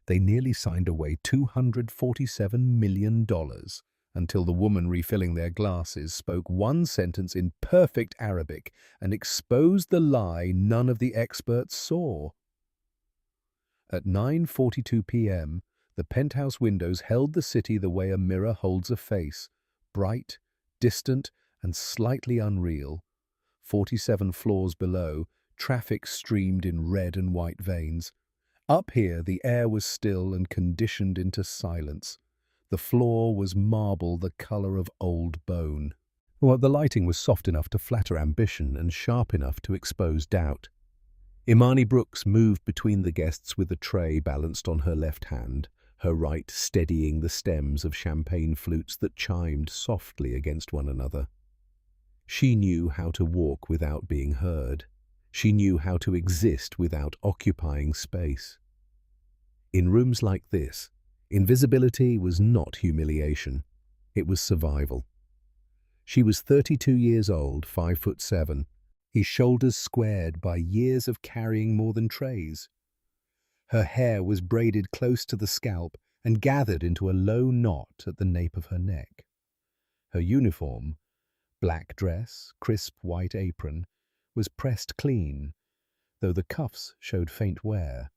They nearly signed away $247 million until the woman refilling their glasses spoke one sentence in perfect Arabic and exposed the lie none of the experts saw. At 9:42 p.m., the penthouse windows held the city the way a mirror holds a face, bright, distant, and slightly unreal. 47 floors below, traffic streamed in red and white veins. Up here, the air was still and conditioned into silence. The floor was marble the color of old bone. Well, the lighting was soft enough to flatter ambition and sharp enough to expose doubt. Imani Brooks moved between the guests with a tray balanced on her left hand, her right steadying the stems of champagne flutes that chimed softly against one another. She knew how to walk without being heard. She knew how to exist without occupying space. In rooms like this, invisibility was not humiliation. It was survival. She was 32 years old, 5'7", his shoulders squared by years of carrying more than trays. Her hair was braided close to the scalp and gathered into a low knot at the nape of her neck. Her uniform, black dress, crisp white apron, was pressed clean, though the cuffs showed faint wear.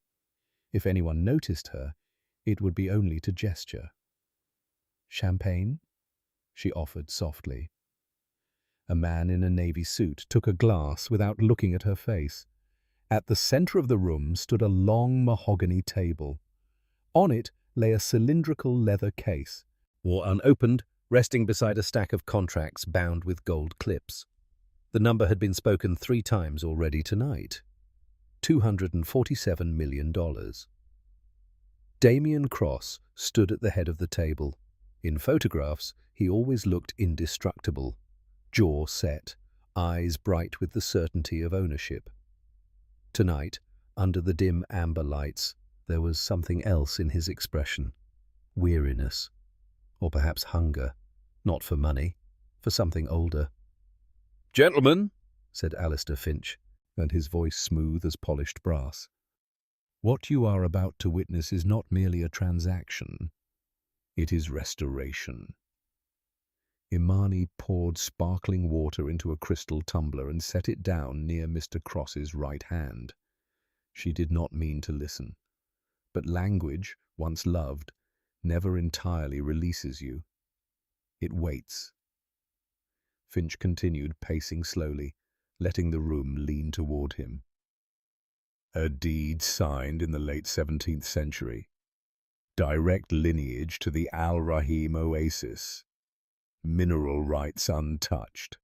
If anyone noticed her, it would be only to gesture. "Champagne?" she offered softly. A man in a navy suit took a glass without looking at her face. At the center of the room stood a long mahogany table. On it lay a cylindrical leather case, or unopened, resting beside a stack of contracts bound with gold clips. The number had been spoken 3 times already tonight. $247 million. Damien Cross stood at the head of the table. In photographs, he always looked indestructible, jaw set, eyes bright with the certainty of ownership. Tonight, under the dim amber lights, there was something else in his expression. Weariness, or perhaps hunger, not for money, for something older. "Gentlemen," said Alistair Finch, and his voice smooth as polished brass. "What you are about to witness is not merely a transaction. It is restoration." Imani poured sparkling water into a crystal tumbler and set it down near Mr. Cross's right hand. She did not mean to listen. But language, once loved, never entirely releases you. It waits. Finch continued, pacing slowly, letting the room lean toward him. "A deed signed in the late 17th century. Direct lineage to the Al-Rahim Oasis. Mineral rights untouched.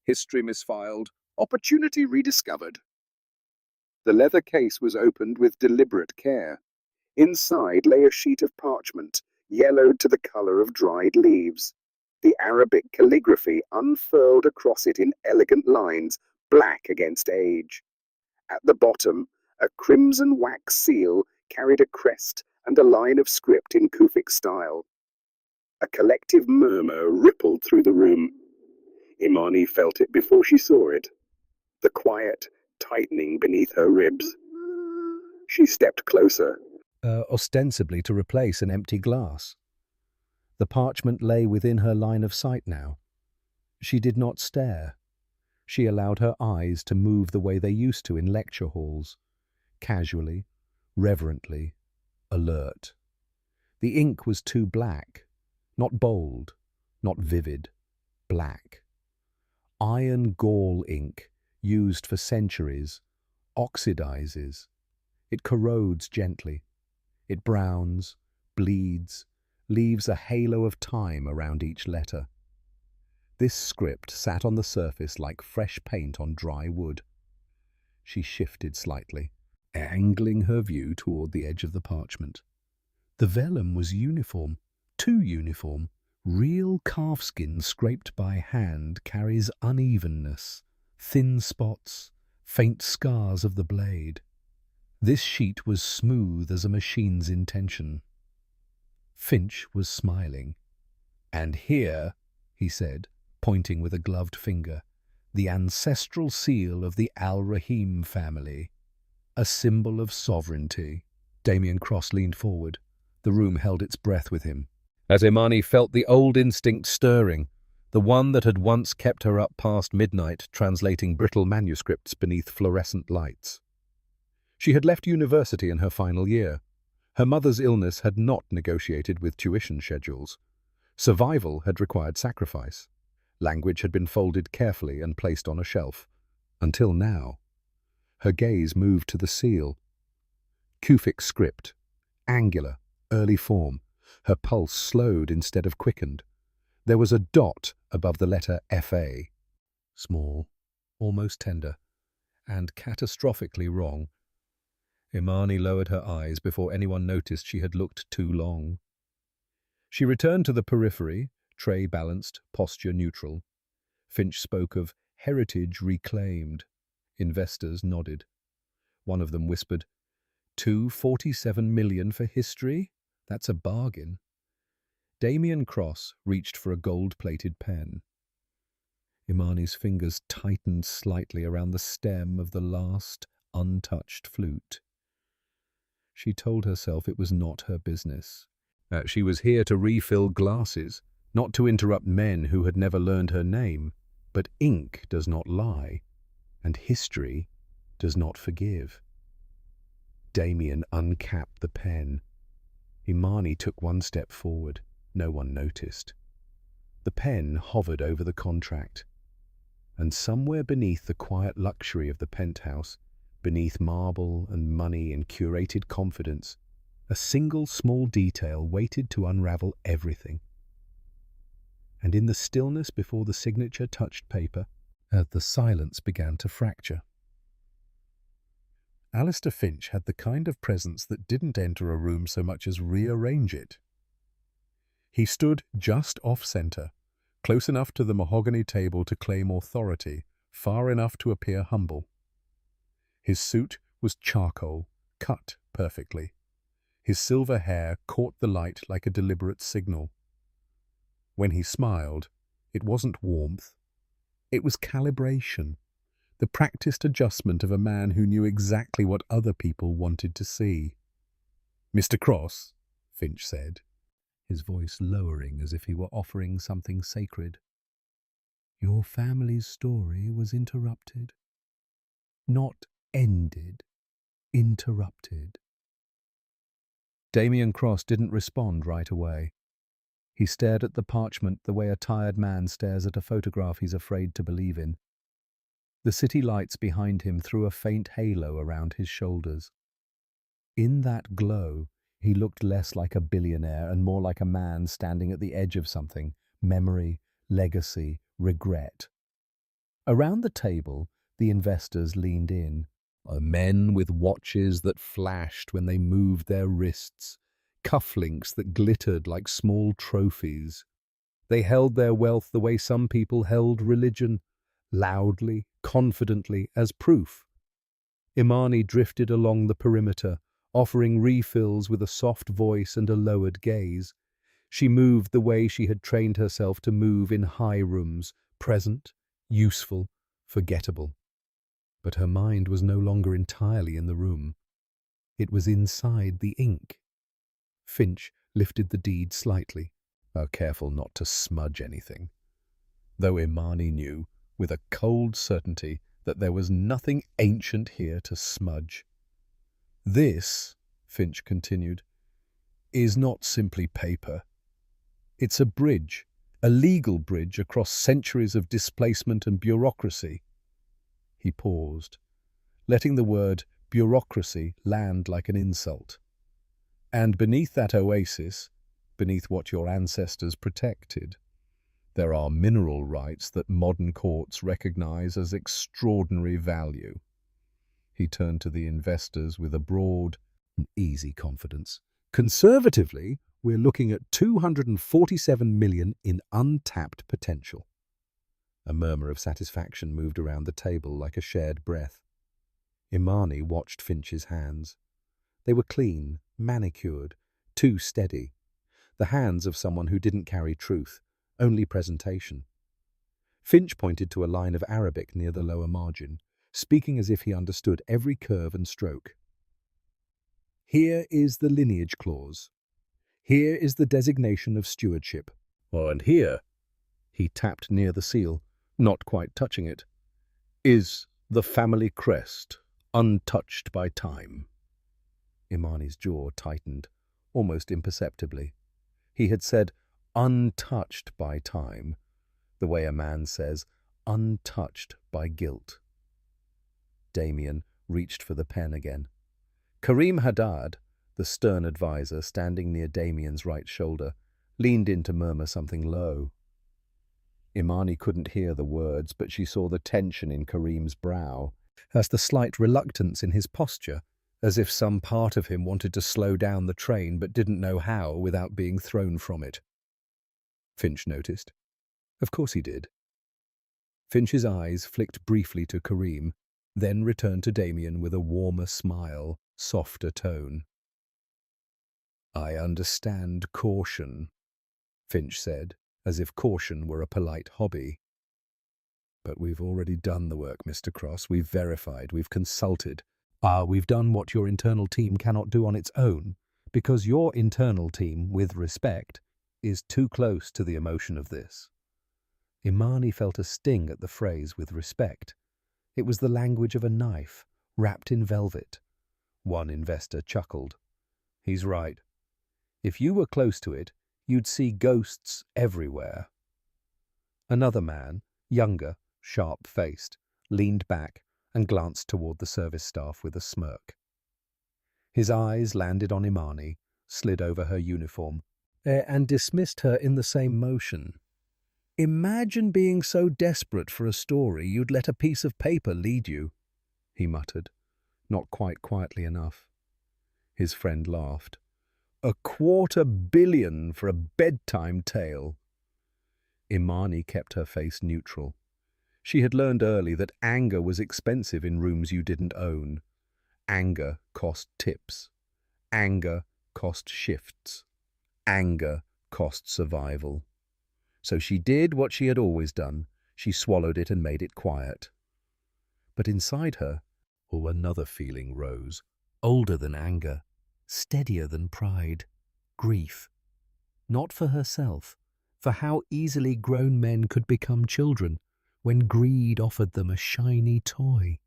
History misfiled, opportunity rediscovered." The leather case was opened with deliberate care. Inside lay a sheet of parchment, yellowed to the color of dried leaves. The Arabic calligraphy unfurled across it in elegant lines, black against age. At the bottom, a crimson wax seal carried a crest and a line of script in Kufic style. A collective murmur rippled through the room. Imani felt it before she saw it, the quiet tightening beneath her ribs. She stepped closer. Ostensibly to replace an empty glass. The parchment lay within her line of sight now. She did not stare. She allowed her eyes to move the way they used to in lecture halls, casually, reverently, alert. The ink was too black, not bold, not vivid, black. Iron gall ink, used for centuries, oxidizes. It corrodes gently. It browns, bleeds, leaves a halo of time around each letter. This script sat on the surface like fresh paint on dry wood. She shifted slightly, angling her view toward the edge of the parchment. The vellum was uniform, too uniform. Real calfskin scraped by hand carries unevenness, thin spots, faint scars of the blade. This sheet was smooth as a machine's intention. Finch was smiling. "And here," he said, pointing with a gloved finger, "the ancestral seal of the Al-Rahim family, a symbol of sovereignty." Damien Cross leaned forward. The room held its breath with him, as Imani felt the old instinct stirring, the one that had once kept her up past midnight translating brittle manuscripts beneath fluorescent lights. She had left university in her final year. Her mother's illness had not negotiated with tuition schedules. Survival had required sacrifice. Language had been folded carefully and placed on a shelf. Until now. Her gaze moved to the seal. Kufic script. Angular. Early form. Her pulse slowed instead of quickened. There was a dot above the letter F.A. Small, almost tender, and catastrophically wrong. Imani lowered her eyes before anyone noticed she had looked too long. She returned to the periphery, tray balanced, posture neutral. Finch spoke of heritage reclaimed. Investors nodded. One of them whispered, $247 million for history? That's a bargain. Damien Cross reached for a gold-plated pen. Imani's fingers tightened slightly around the stem of the last untouched flute. She told herself it was not her business. She was here to refill glasses, not to interrupt men who had never learned her name. But ink does not lie, and history does not forgive. Damien uncapped the pen. Imani took one step forward. No one noticed. The pen hovered over the contract. And somewhere beneath the quiet luxury of the penthouse, beneath marble and money and curated confidence, a single small detail waited to unravel everything. And in the stillness before the signature touched paper, the silence began to fracture. Alistair Finch had the kind of presence that didn't enter a room so much as rearrange it. He stood just off-center, close enough to the mahogany table to claim authority, far enough to appear humble. His suit was charcoal, cut perfectly. His silver hair caught the light like a deliberate signal. When he smiled, it wasn't warmth. It was calibration, the practiced adjustment of a man who knew exactly what other people wanted to see. "Mr. Cross," Finch said, his voice lowering as if he were offering something sacred. "Your family's story was interrupted. Not ended, interrupted." Damien Cross didn't respond right away. He stared at the parchment the way a tired man stares at a photograph he's afraid to believe in. The city lights behind him threw a faint halo around his shoulders. In that glow, he looked less like a billionaire and more like a man standing at the edge of something: memory, legacy, regret. Around the table, the investors leaned in. Men with watches that flashed when they moved their wrists, cufflinks that glittered like small trophies. They held their wealth the way some people held religion, loudly, confidently, as proof. Imani drifted along the perimeter, offering refills with a soft voice and a lowered gaze. She moved the way she had trained herself to move in high rooms, present, useful, forgettable. But her mind was no longer entirely in the room. It was inside the ink. Finch lifted the deed slightly, careful not to smudge anything, though Imani knew, with a cold certainty, that there was nothing ancient here to smudge. "This," Finch continued, "is not simply paper. It's a bridge, a legal bridge across centuries of displacement and bureaucracy." He paused, letting the word bureaucracy land like an insult. "And beneath that oasis, beneath what your ancestors protected, there are mineral rights that modern courts recognize as extraordinary value." He turned to the investors with a broad, easy confidence. "Conservatively, we're looking at $247 million in untapped potential." A murmur of satisfaction moved around the table like a shared breath. Imani watched Finch's hands. They were clean, manicured, too steady. The hands of someone who didn't carry truth, only presentation. Finch pointed to a line of Arabic near the lower margin, speaking as if he understood every curve and stroke. Here is the lineage clause. Here is the designation of stewardship. Oh, and here, he tapped near the seal, not quite touching it, is the family crest, untouched by time. Imani's jaw tightened, almost imperceptibly. He had said, untouched by time, the way a man says, untouched by guilt. Damien reached for the pen again. Karim Haddad, the stern advisor standing near Damien's right shoulder, leaned in to murmur something low. Imani couldn't hear the words, but she saw the tension in Karim's brow, as the slight reluctance in his posture, as if some part of him wanted to slow down the train but didn't know how without being thrown from it. Finch noticed. Of course he did. Finch's eyes flicked briefly to Karim, then returned to Damien with a warmer smile, softer tone. I understand caution, Finch said, as if caution were a polite hobby. But we've already done the work, Mr. Cross. We've verified, we've consulted. We've done what your internal team cannot do on its own, because your internal team, with respect, is too close to the emotion of this. Imani felt a sting at the phrase with respect. It was the language of a knife, wrapped in velvet. One investor chuckled. He's right. If you were close to it, you'd see ghosts everywhere. Another man, younger, sharp-faced, leaned back and glanced toward the service staff with a smirk. His eyes landed on Imani, slid over her uniform, and dismissed her in the same motion. Imagine being so desperate for a story you'd let a piece of paper lead you, he muttered, not quite quietly enough. His friend laughed. $250 million for a bedtime tale. Imani kept her face neutral. She had learned early that anger was expensive in rooms you didn't own. Anger cost tips. Anger cost shifts. Anger cost survival. So she did what she had always done. She swallowed it and made it quiet. But inside her, another feeling rose, older than anger, steadier than pride, grief. Not for herself, for how easily grown men could become children when greed offered them a shiny toy.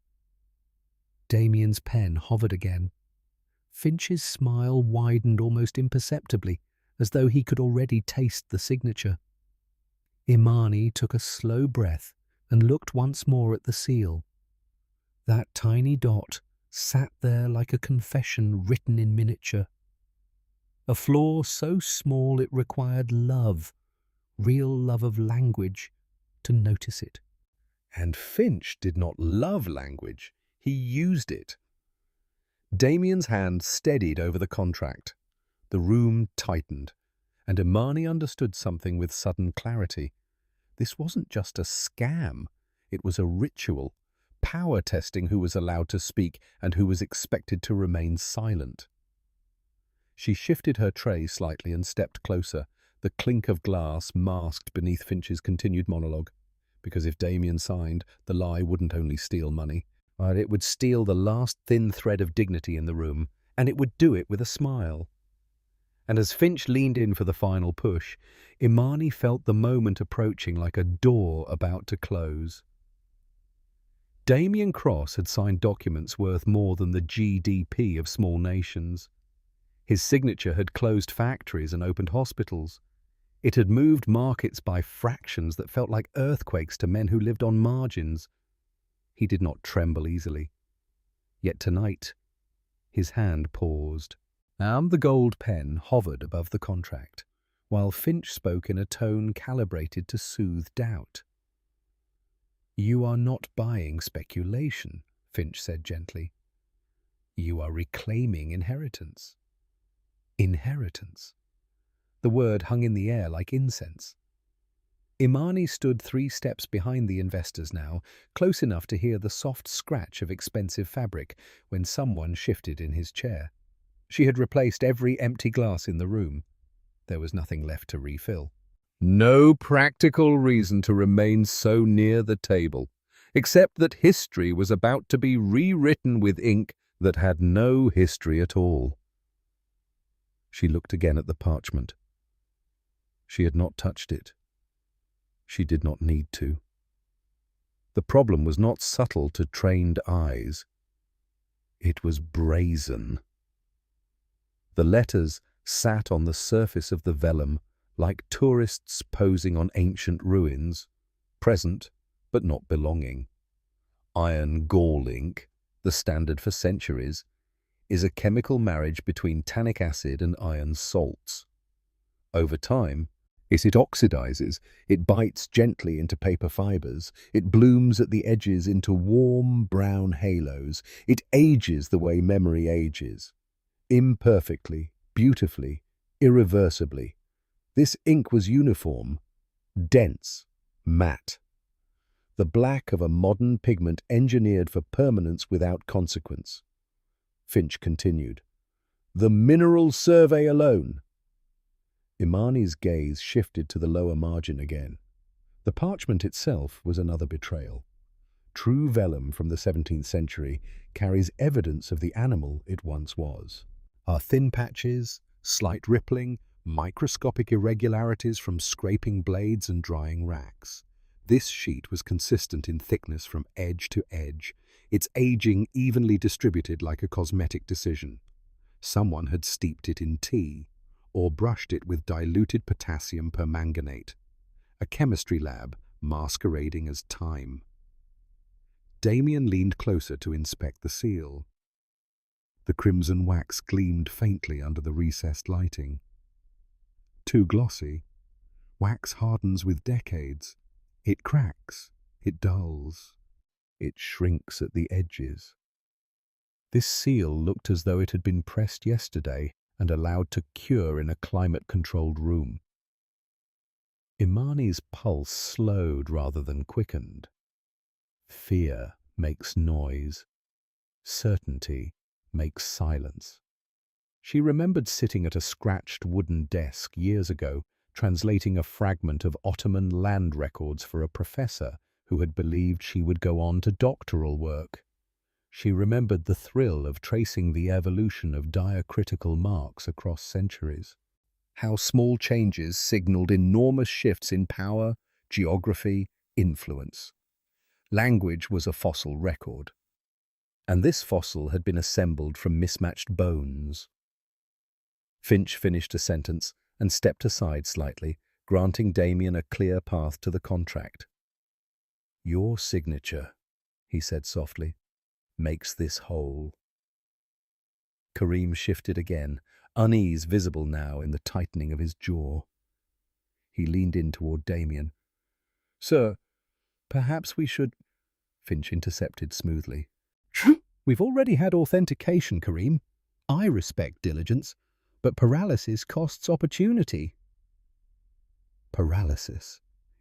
Damien's pen hovered again. Finch's smile widened almost imperceptibly, as though he could already taste the signature. Imani took a slow breath and looked once more at the seal. That tiny dot sat there like a confession written in miniature. A flaw so small it required love, real love of language, to notice it. And Finch did not love language, he used it. Damien's hand steadied over the contract. The room tightened, and Imani understood something with sudden clarity. This wasn't just a scam, it was a ritual, power testing who was allowed to speak and who was expected to remain silent. She shifted her tray slightly and stepped closer, the clink of glass masked beneath Finch's continued monologue. Because if Damien signed, the lie wouldn't only steal money, but it would steal the last thin thread of dignity in the room, and it would do it with a smile. And as Finch leaned in for the final push, Imani felt the moment approaching like a door about to close. Damien Cross had signed documents worth more than the GDP of small nations. His signature had closed factories and opened hospitals. It had moved markets by fractions that felt like earthquakes to men who lived on margins. He did not tremble easily. Yet tonight, his hand paused. And the gold pen hovered above the contract, while Finch spoke in a tone calibrated to soothe doubt. You are not buying speculation, Finch said gently. You are reclaiming inheritance. Inheritance. The word hung in the air like incense. Imani stood 3 steps behind the investors now, close enough to hear the soft scratch of expensive fabric when someone shifted in his chair. She had replaced every empty glass in the room. There was nothing left to refill. No practical reason to remain so near the table, except that history was about to be rewritten with ink that had no history at all. She looked again at the parchment. She had not touched it. She did not need to. The problem was not subtle to trained eyes. It was brazen. The letters sat on the surface of the vellum like tourists posing on ancient ruins, present but not belonging. Iron gall ink, the standard for centuries, is a chemical marriage between tannic acid and iron salts. Over time, as it oxidizes, it bites gently into paper fibers, it blooms at the edges into warm brown halos, it ages the way memory ages. Imperfectly, beautifully, irreversibly. This ink was uniform, dense, matte. The black of a modern pigment engineered for permanence without consequence. Finch continued. The mineral survey alone. Imani's gaze shifted to the lower margin again. The parchment itself was another betrayal. True vellum from the 17th century carries evidence of the animal it once was. Are thin patches, slight rippling, microscopic irregularities from scraping blades and drying racks. This sheet was consistent in thickness from edge to edge, its aging evenly distributed like a cosmetic decision. Someone had steeped it in tea, or brushed it with diluted potassium permanganate. A chemistry lab masquerading as time. Damien leaned closer to inspect the seal. The crimson wax gleamed faintly under the recessed lighting. Too glossy. Wax hardens with decades. It cracks. It dulls. It shrinks at the edges. This seal looked as though it had been pressed yesterday and allowed to cure in a climate-controlled room. Imani's pulse slowed rather than quickened. Fear makes noise. Certainty makes silence. She remembered sitting at a scratched wooden desk years ago, translating a fragment of Ottoman land records for a professor who had believed she would go on to doctoral work. She remembered the thrill of tracing the evolution of diacritical marks across centuries. How small changes signaled enormous shifts in power, geography, influence. Language was a fossil record. And this fossil had been assembled from mismatched bones. Finch finished a sentence and stepped aside slightly, granting Damien a clear path to the contract. Your signature, he said softly, makes this whole. Kareem shifted again, unease visible now in the tightening of his jaw. He leaned in toward Damien. Sir, perhaps we should... Finch intercepted smoothly. We've already had authentication, Kareem. I respect diligence, but paralysis costs opportunity. Paralysis.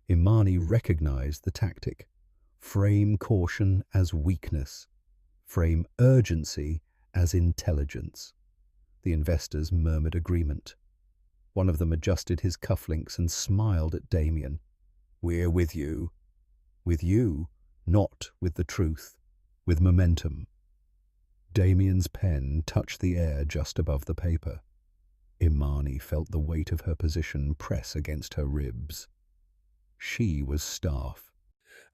Imani recognized the tactic. Frame caution as weakness. Frame urgency as intelligence. The investors murmured agreement. One of them adjusted his cufflinks and smiled at Damien. We're with you. With you, not with the truth. With momentum. Damien's pen touched the air just above the paper. Imani felt the weight of her position press against her ribs. She was staff.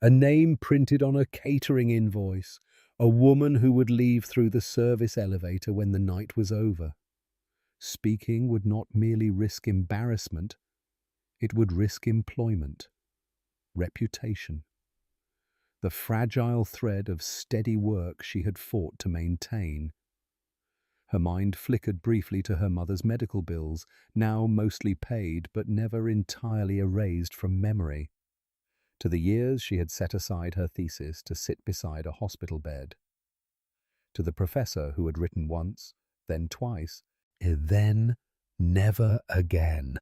A name printed on a catering invoice. A woman who would leave through the service elevator when the night was over. Speaking would not merely risk embarrassment, it would risk employment, reputation. The fragile thread of steady work she had fought to maintain. Her mind flickered briefly to her mother's medical bills, now mostly paid but never entirely erased from memory. To the years she had set aside her thesis to sit beside a hospital bed. To the professor who had written once, then twice, then never again.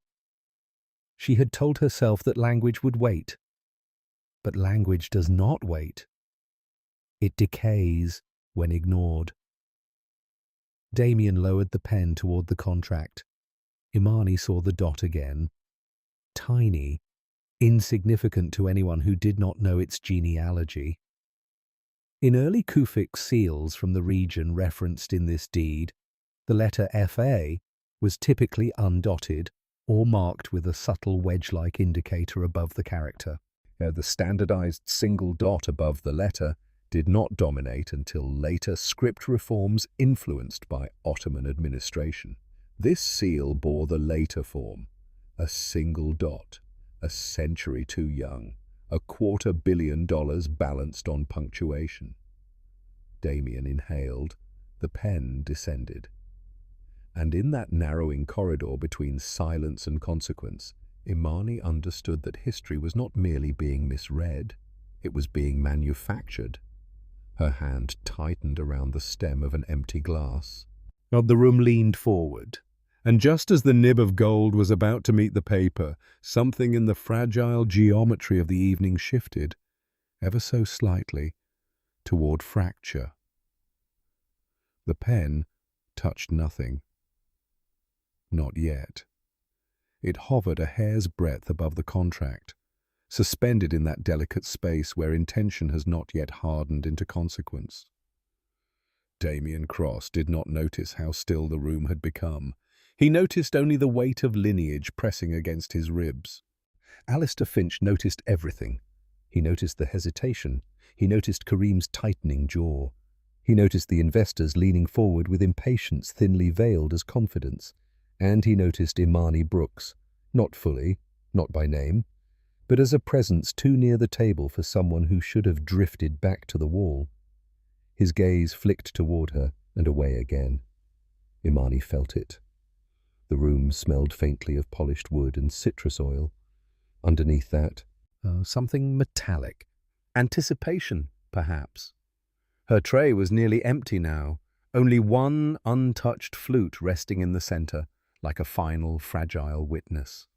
She had told herself that language would wait. But language does not wait. It decays when ignored. Damien lowered the pen toward the contract. Imani saw the dot again. Tiny, insignificant to anyone who did not know its genealogy. In early Kufic seals from the region referenced in this deed, the letter FA was typically undotted or marked with a subtle wedge-like indicator above the character. The standardized single dot above the letter did not dominate until later script reforms influenced by Ottoman administration. This seal bore the later form, a single dot, a century too young, $250 million balanced on punctuation. Damien inhaled, the pen descended. And in that narrowing corridor between silence and consequence, Imani understood that history was not merely being misread, it was being manufactured. Her hand tightened around the stem of an empty glass. The room leaned forward, and just as the nib of gold was about to meet the paper, something in the fragile geometry of the evening shifted, ever so slightly, toward fracture. The pen touched nothing. Not yet. It hovered a hair's breadth above the contract, suspended in that delicate space where intention has not yet hardened into consequence. Damien Cross did not notice how still the room had become. He noticed only the weight of lineage pressing against his ribs. Alistair Finch noticed everything. He noticed the hesitation. He noticed Kareem's tightening jaw. He noticed the investors leaning forward with impatience thinly veiled as confidence. And he noticed Imani Brooks, not fully, not by name, but as a presence too near the table for someone who should have drifted back to the wall. His gaze flicked toward her and away again. Imani felt it. The room smelled faintly of polished wood and citrus oil. Underneath that, something metallic. Anticipation, perhaps. Her tray was nearly empty now, only one untouched flute resting in the center, like a final, fragile witness.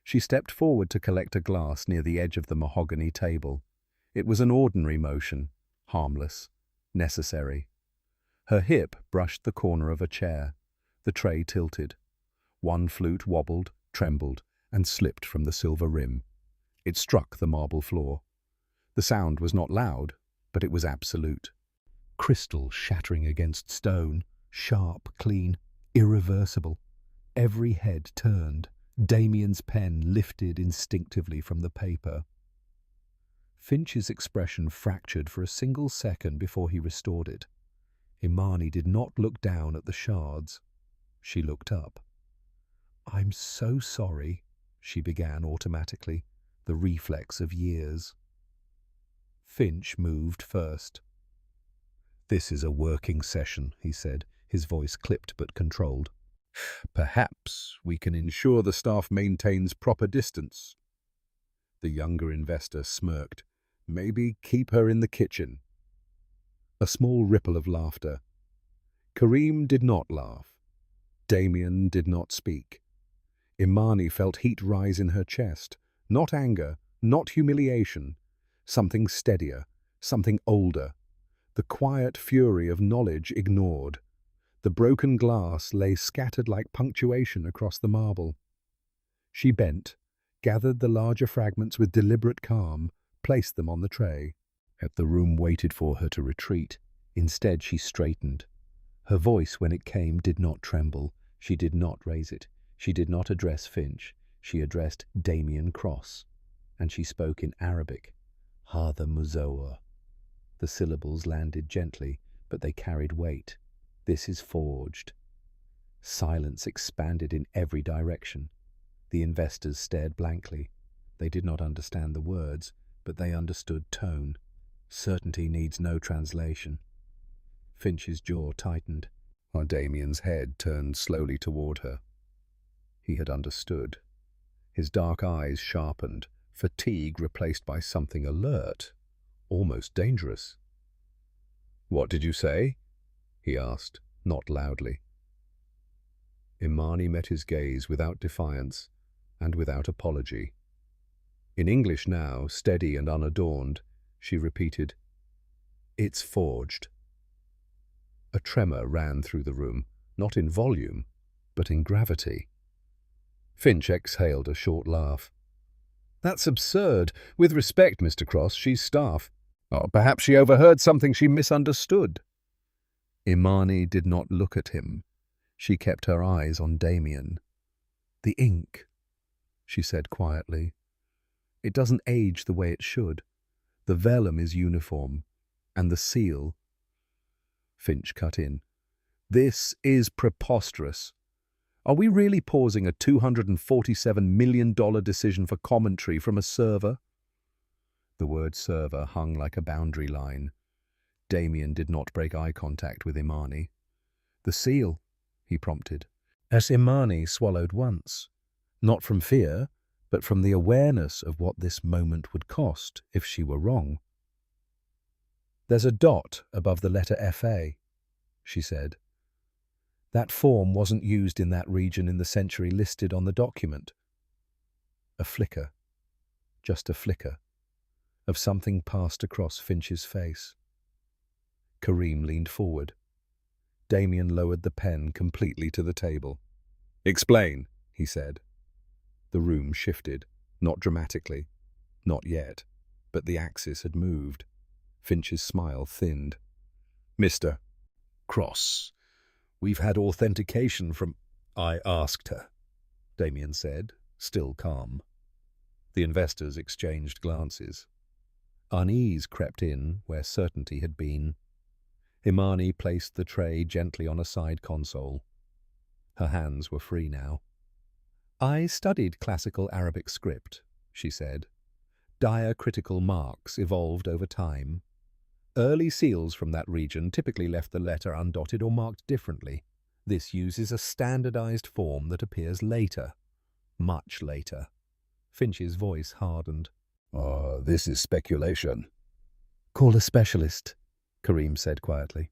She stepped forward to collect a glass near the edge of the mahogany table. It was an ordinary motion, harmless, necessary. Her hip brushed the corner of a chair. The tray tilted. One flute wobbled, trembled, and slipped from the silver rim. It struck the marble floor. The sound was not loud, but it was absolute. Crystal shattering against stone, sharp, clean, irreversible. Every head turned. Damien's pen lifted instinctively from the paper. Finch's expression fractured for a single second before he restored it. Imani did not look down at the shards. She looked up. "I'm so sorry," she began automatically, the reflex of years. Finch moved first. "This is a working session," he said, his voice clipped but controlled. "Perhaps we can ensure the staff maintains proper distance." The younger investor smirked. "Maybe keep her in the kitchen." A small ripple of laughter. Kareem did not laugh. Damien did not speak. Imani felt heat rise in her chest. Not anger, not humiliation. Something steadier, something older. The quiet fury of knowledge ignored. The broken glass lay scattered like punctuation across the marble. She bent, gathered the larger fragments with deliberate calm, placed them on the tray. The room waited for her to retreat. Instead, she straightened. Her voice, when it came, did not tremble. She did not raise it. She did not address Finch. She addressed Damien Cross. And she spoke in Arabic. Hada Muzoa. The syllables landed gently, but they carried weight. "This is forged." Silence expanded in every direction. The investors stared blankly. They did not understand the words, but they understood tone. Certainty needs no translation. Finch's jaw tightened. Damien's head turned slowly toward her. He had understood. His dark eyes sharpened, fatigue replaced by something alert, almost dangerous. "What did you say?" he asked, not loudly. Imani met his gaze without defiance and without apology. In English now, steady and unadorned, she repeated, "It's forged." A tremor ran through the room, not in volume, but in gravity. Finch exhaled a short laugh. "That's absurd. With respect, Mr. Cross, she's staff. Perhaps she overheard something she misunderstood." Imani did not look at him. She kept her eyes on Damien. "The ink," she said quietly. "It doesn't age the way it should. The vellum is uniform, and the seal—" Finch cut in. "This is preposterous. Are we really pausing a $247 million decision for commentary from a server?" The word server hung like a boundary line. Damien did not break eye contact with Imani. "The seal," he prompted, as Imani swallowed once, not from fear, but from the awareness of what this moment would cost if she were wrong. "There's a dot above the letter FA," she said. "That form wasn't used in that region in the century listed on the document." A flicker, just a flicker, of something passed across Finch's face. Kareem leaned forward. Damien lowered the pen completely to the table. "Explain," he said. The room shifted, not dramatically, not yet, but the axis had moved. Finch's smile thinned. "Mr. Cross, we've had authentication from—" "I asked her," Damien said, still calm. The investors exchanged glances. Unease crept in where certainty had been. Imani placed the tray gently on a side console. Her hands were free now. "I studied classical Arabic script," she said. "Diacritical marks evolved over time. Early seals from that region typically left the letter undotted or marked differently. This uses a standardized form that appears later. Much later." Finch's voice hardened. This is speculation." "Call a specialist," Kareem said quietly.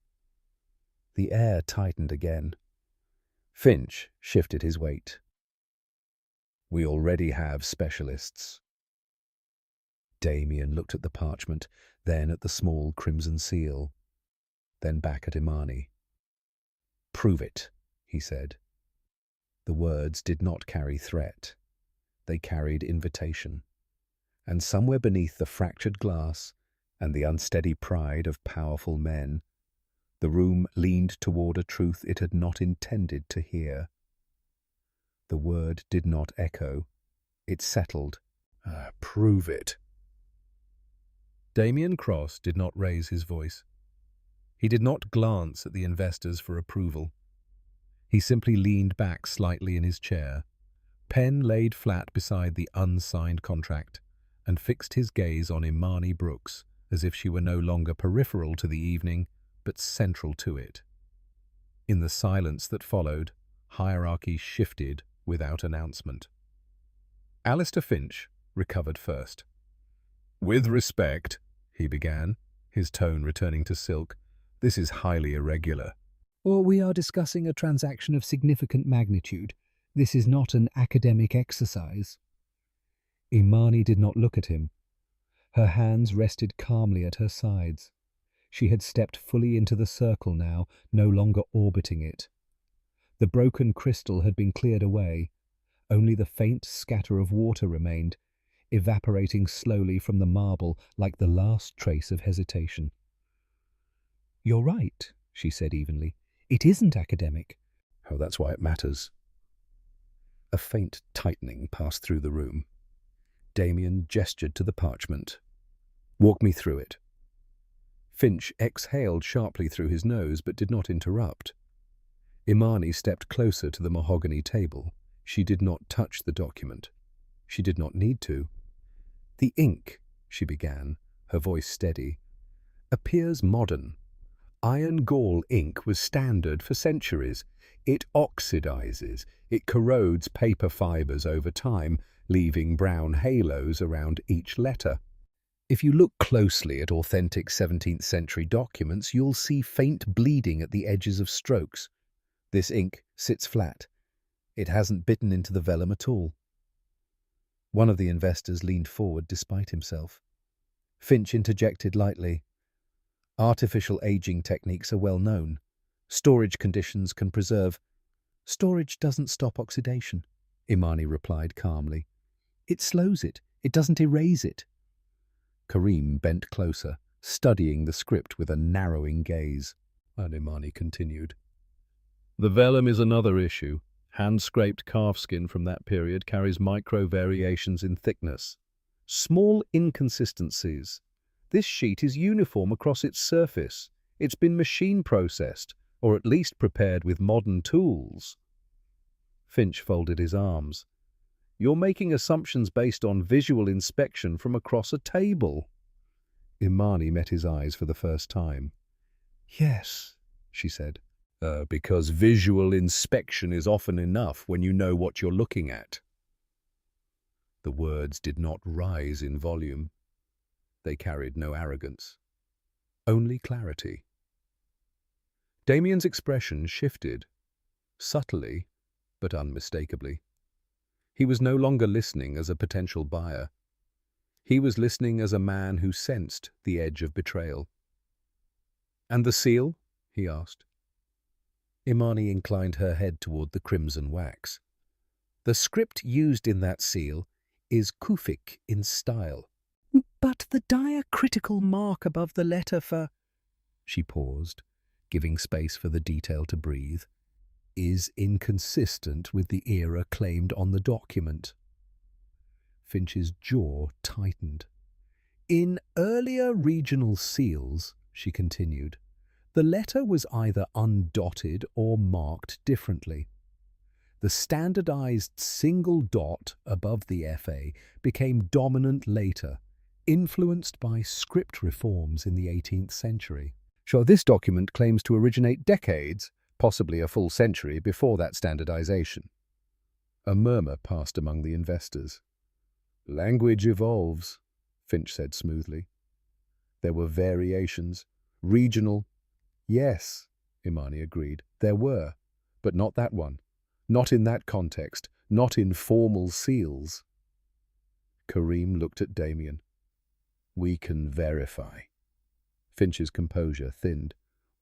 The air tightened again. Finch shifted his weight. "We already have specialists." Damien looked at the parchment, then at the small crimson seal, then back at Imani. "Prove it," he said. The words did not carry threat. They carried invitation. And somewhere beneath the fractured glass and the unsteady pride of powerful men, the room leaned toward a truth it had not intended to hear. The word did not echo. It settled. "Prove it." Damien Cross did not raise his voice. He did not glance at the investors for approval. He simply leaned back slightly in his chair, pen laid flat beside the unsigned contract, and fixed his gaze on Imani Brooks as if she were no longer peripheral to the evening, but central to it. In the silence that followed, hierarchy shifted without announcement. Alistair Finch recovered first. "With respect," he began, his tone returning to silk, "this is highly irregular." We are discussing a transaction of significant magnitude. This is not an academic exercise." Imani did not look at him. Her hands rested calmly at her sides. She had stepped fully into the circle now, no longer orbiting it. The broken crystal had been cleared away. Only the faint scatter of water remained, evaporating slowly from the marble like the last trace of hesitation. "You're right," she said evenly. "It isn't academic." "Oh, that's why it matters." A faint tightening passed through the room. Damien gestured to the parchment. "Walk me through it." Finch exhaled sharply through his nose but did not interrupt. Imani stepped closer to the mahogany table. She did not touch the document. She did not need to. "The ink," she began, her voice steady, "appears modern. Iron gall ink was standard for centuries. It oxidizes. It corrodes paper fibers over time, leaving brown halos around each letter. If you look closely at authentic 17th century documents, you'll see faint bleeding at the edges of strokes. This ink sits flat. It hasn't bitten into the vellum at all." One of the investors leaned forward despite himself. Finch interjected lightly. "Artificial aging techniques are well known. Storage conditions can preserve—" "Storage doesn't stop oxidation," Imani replied calmly. "It slows it. It doesn't erase it." Kareem bent closer, studying the script with a narrowing gaze, and Imani continued. The vellum is another issue. Hand-scraped calfskin from that period carries micro-variations in thickness. Small inconsistencies. This sheet is uniform across its surface. It's been machine-processed, or at least prepared with modern tools. Finch folded his arms. You're making assumptions based on visual inspection from across a table. Imani met his eyes for the first time. Yes, she said. Because visual inspection is often enough when you know what you're looking at. The words did not rise in volume. They carried no arrogance, only clarity. Damien's expression shifted, subtly but unmistakably. He was no longer listening as a potential buyer. He was listening as a man who sensed the edge of betrayal. "And the seal?" he asked. Imani inclined her head toward the crimson wax. "The script used in that seal is Kufic in style. But the diacritical mark above the letter for—" She paused, giving space for the detail to breathe. "Is inconsistent with the era claimed on the document." Finch's jaw tightened. "In earlier regional seals," she continued, "the letter was either undotted or marked differently. The standardized single dot above the FA became dominant later, influenced by script reforms in the 18th century. Sure, this document claims to originate decades, possibly a full century, before that standardization." A murmur passed among the investors. "Language evolves," Finch said smoothly. "There were variations, regional—" "Yes," Imani agreed, "there were, but not that one. Not in that context, not in formal seals." Kareem looked at Damien. "We can verify." Finch's composure thinned.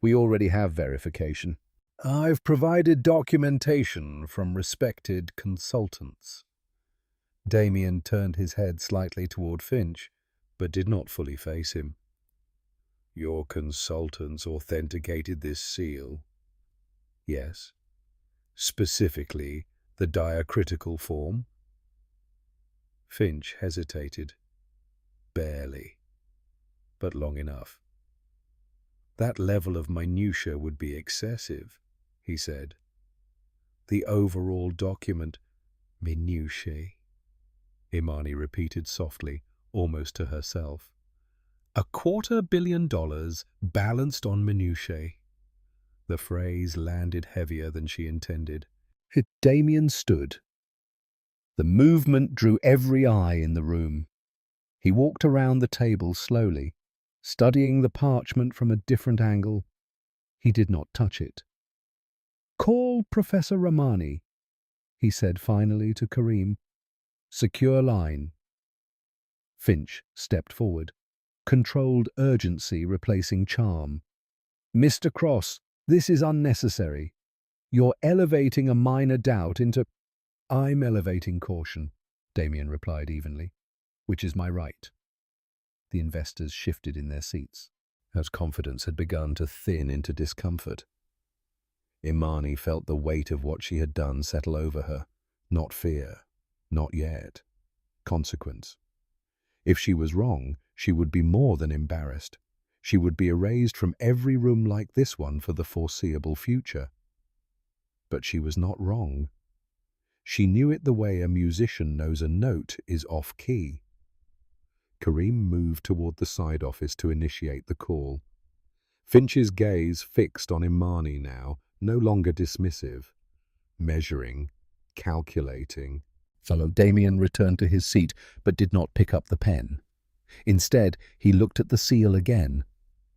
"We already have verification. I've provided documentation from respected consultants." Damien turned his head slightly toward Finch, but did not fully face him. "Your consultants authenticated this seal?" "Yes." "Specifically, the diacritical form?" Finch hesitated. "Barely, but long enough." "That level of minutiae would be excessive," he said. "The overall document—" "Minutiae," Imani repeated softly, almost to herself. $250 million balanced on minutiae." The phrase landed heavier than she intended. Damien stood. The movement drew every eye in the room. He walked around the table slowly, studying the parchment from a different angle. He did not touch it. "Call Professor Rahmani," he said finally to Kareem. "Secure line." Finch stepped forward, controlled urgency replacing charm. "Mr. Cross, this is unnecessary. You're elevating a minor doubt into—" "I'm elevating caution," Damien replied evenly, "which is my right." The investors shifted in their seats, as confidence had begun to thin into discomfort. Imani felt the weight of what she had done settle over her. Not fear, not yet. Consequence. If she was wrong, she would be more than embarrassed. She would be erased from every room like this one for the foreseeable future. But she was not wrong. She knew it the way a musician knows a note is off-key. Kareem moved toward the side office to initiate the call. Finch's gaze fixed on Imani now, no longer dismissive. Measuring, calculating. Damien returned to his seat, but did not pick up the pen. Instead, he looked at the seal again,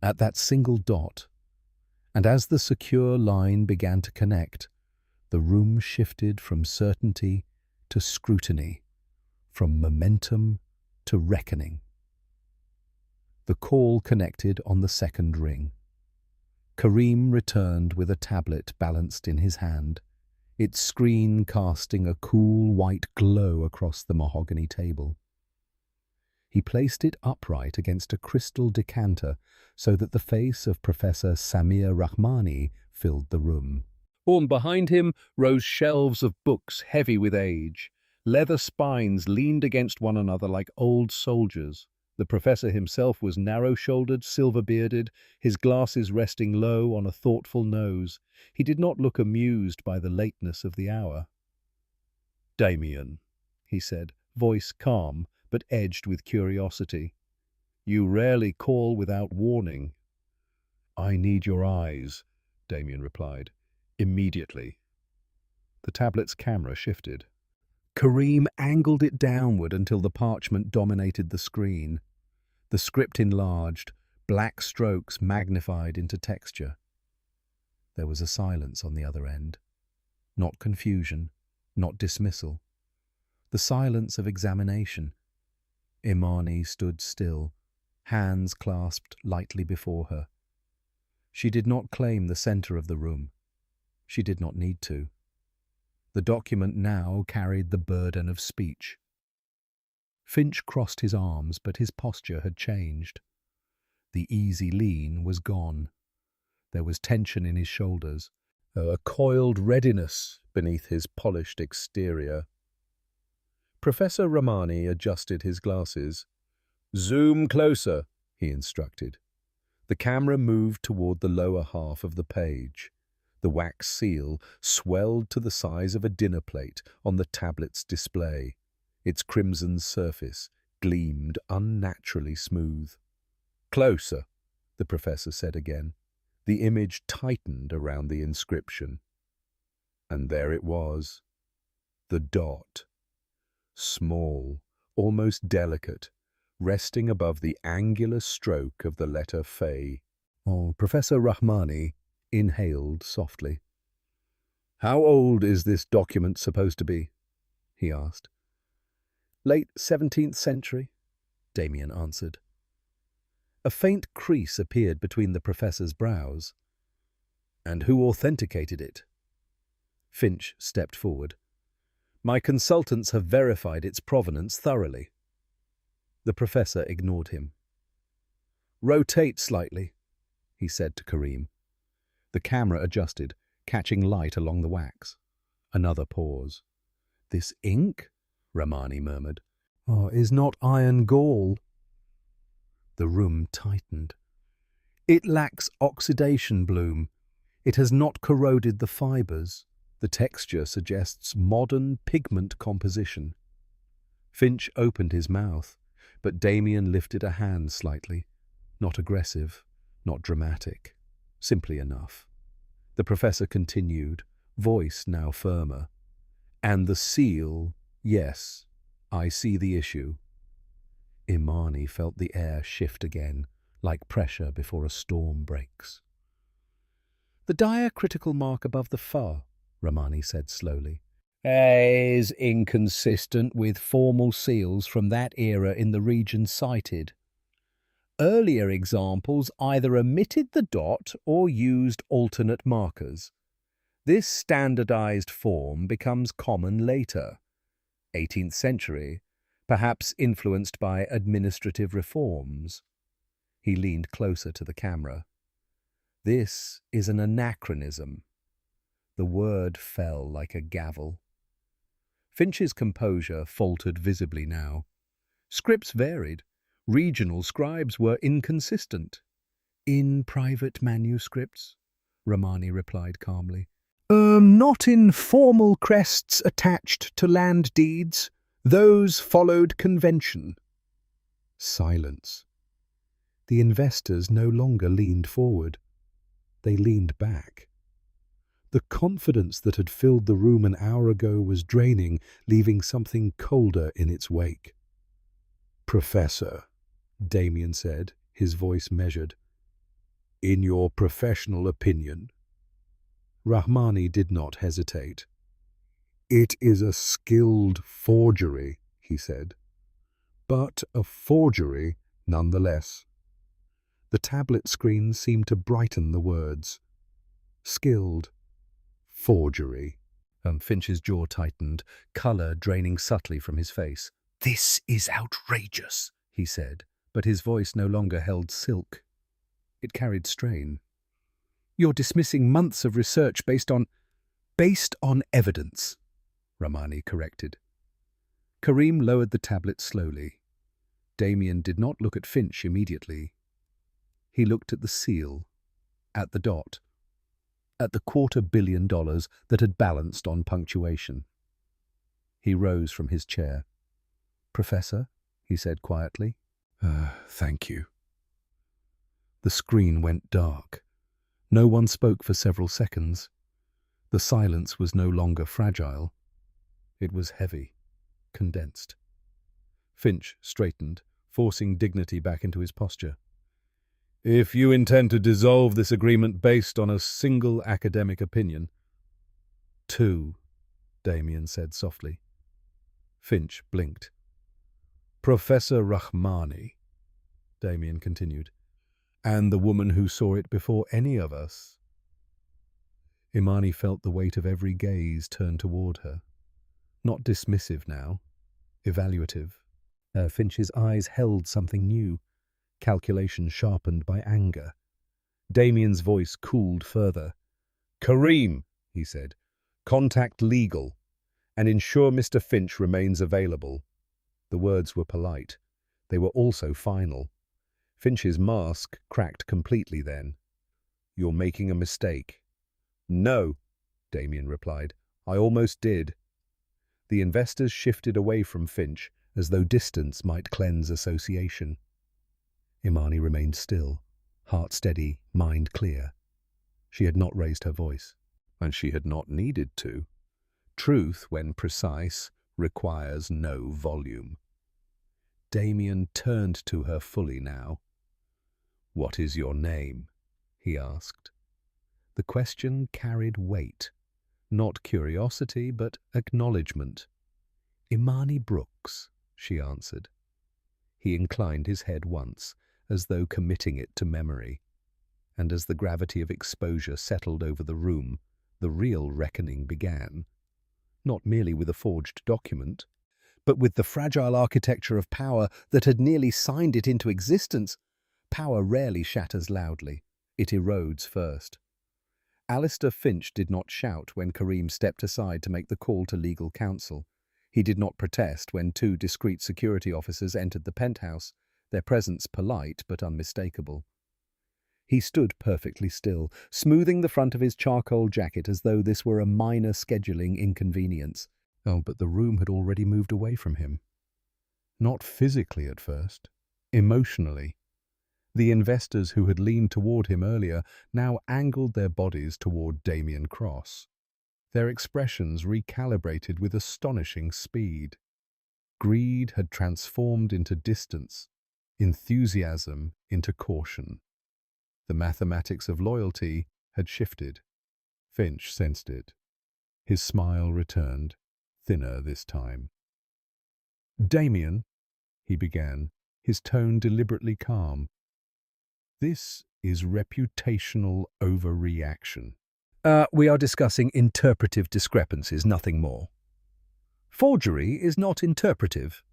at that single dot. And as the secure line began to connect, the room shifted from certainty to scrutiny, from momentum to reckoning. The call connected on the second ring. Kareem returned with a tablet balanced in his hand, its screen casting a cool white glow across the mahogany table. He placed it upright against a crystal decanter so that the face of Professor Samir Rahmani filled the room. On behind him rose shelves of books heavy with age. Leather spines leaned against one another like old soldiers. The professor himself was narrow-shouldered, silver-bearded, his glasses resting low on a thoughtful nose. He did not look amused by the lateness of the hour. "Damien," he said, voice calm but edged with curiosity. "You rarely call without warning." "I need your eyes," Damien replied. "Immediately." The tablet's camera shifted. Kareem angled it downward until the parchment dominated the screen. The script enlarged, black strokes magnified into texture. There was a silence on the other end. Not confusion, not dismissal. The silence of examination. Imani stood still, hands clasped lightly before her. She did not claim the center of the room. She did not need to. The document now carried the burden of speech. Finch crossed his arms, but his posture had changed. The easy lean was gone. There was tension in his shoulders, a coiled readiness beneath his polished exterior. Professor Rahmani adjusted his glasses. "Zoom closer," he instructed. The camera moved toward the lower half of the page. The wax seal swelled to the size of a dinner plate on the tablet's display. Its crimson surface gleamed unnaturally smooth. "Closer," the professor said again. The image tightened around the inscription. And there it was. The dot. Small, almost delicate, resting above the angular stroke of the letter Phi. Professor Rahmani inhaled softly. "How old is this document supposed to be?" he asked. "Late 17th century, Damien answered. A faint crease appeared between the professor's brows. "And who authenticated it?" Finch stepped forward. "My consultants have verified its provenance thoroughly." The professor ignored him. "Rotate slightly," he said to Kareem. The camera adjusted, catching light along the wax. Another pause. "This ink," Rahmani murmured, "is not iron gall." The room tightened. "It lacks oxidation, Bloom. It has not corroded the fibers. The texture suggests modern pigment composition." Finch opened his mouth, but Damien lifted a hand slightly. Not aggressive, not dramatic, simply enough. The professor continued, voice now firmer. "And the seal, yes, I see the issue." Imani felt the air shift again, like pressure before a storm breaks. "The diacritical mark above the fa," Rahmani said slowly, "is inconsistent with formal seals from that era in the region cited. Earlier examples either omitted the dot or used alternate markers. This standardized form becomes common later, 18th century, perhaps influenced by administrative reforms." He leaned closer to the camera. "This is an anachronism." The word fell like a gavel. Finch's composure faltered visibly now. Scripts varied. Regional scribes were inconsistent. "In private manuscripts," Rahmani replied calmly. Not in formal crests attached to land deeds. Those followed convention." Silence. The investors no longer leaned forward. They leaned back. The confidence that had filled the room an hour ago was draining, leaving something colder in its wake. "Professor," Damien said, his voice measured, "in your professional opinion." Rahmani did not hesitate. "It is a skilled forgery," he said, "but a forgery nonetheless." The tablet screen seemed to brighten the words. Skilled. Forgery. Finch's jaw tightened, colour draining subtly from his face. "This is outrageous," he said, but his voice no longer held silk. It carried strain. "You're dismissing months of research based on—" Based on evidence, Ramani corrected. Karim lowered the tablet slowly. Damien did not look at Finch immediately. He looked at the seal, at the dot, at the $250 million that had balanced on punctuation. He rose from his chair. "Professor," he said quietly. Thank you." The screen went dark. No one spoke for several seconds. The silence was no longer fragile. It was heavy, condensed. Finch straightened, forcing dignity back into his posture. "If you intend to dissolve this agreement based on a single academic opinion—" "Two," Damien said softly. Finch blinked. "Professor Rahmani," Damien continued, "and the woman who saw it before any of us." Imani felt the weight of every gaze turned toward her. Not dismissive now, evaluative. Finch's eyes held something new, calculation sharpened by anger. Damien's voice cooled further. "Karim," he said, "contact legal and ensure Mr. Finch remains available." The words were polite. They were also final. Finch's mask cracked completely then. "You're making a mistake." "No," Damien replied. "I almost did." The investors shifted away from Finch as though distance might cleanse association. Imani remained still, heart steady, mind clear. She had not raised her voice, and she had not needed to. Truth, when precise, requires no volume. Damien turned to her fully now. "What is your name?" he asked. The question carried weight, not curiosity, but acknowledgement. "Imani Brooks," she answered. He inclined his head once, as though committing it to memory. And as the gravity of exposure settled over the room, the real reckoning began. Not merely with a forged document, but with the fragile architecture of power that had nearly signed it into existence. Power rarely shatters loudly. It erodes first. Alistair Finch did not shout when Karim stepped aside to make the call to legal counsel. He did not protest when two discreet security officers entered the penthouse, their presence polite but unmistakable. He stood perfectly still, smoothing the front of his charcoal jacket as though this were a minor scheduling inconvenience. Oh, but the room had already moved away from him. Not physically at first, emotionally. The investors who had leaned toward him earlier now angled their bodies toward Damien Cross. Their expressions recalibrated with astonishing speed. Greed had transformed into distance, enthusiasm into caution. The mathematics of loyalty had shifted. Finch sensed it. His smile returned, thinner this time. "Damien," he began, his tone deliberately calm. "This is reputational overreaction. We are discussing interpretive discrepancies, nothing more." "Forgery is not interpretive,"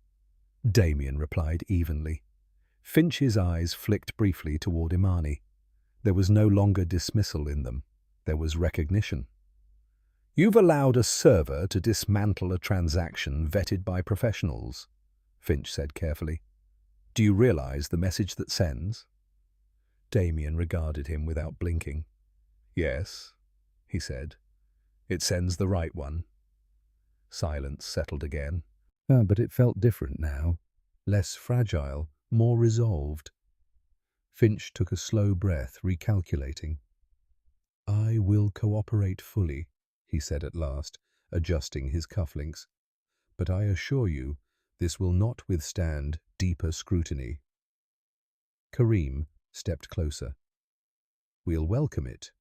Damien replied evenly. Finch's eyes flicked briefly toward Imani. There was no longer dismissal in them. There was recognition. "You've allowed a server to dismantle a transaction vetted by professionals," Finch said carefully. "Do you realize the message that sends?" Damien regarded him without blinking. "Yes," he said. "It sends the right one." Silence settled again. But it felt different now. Less fragile, more resolved. Finch took a slow breath, recalculating. "I will cooperate fully," he said at last, adjusting his cufflinks. "But I assure you, this will not withstand deeper scrutiny." Karim stepped closer. "We'll welcome it."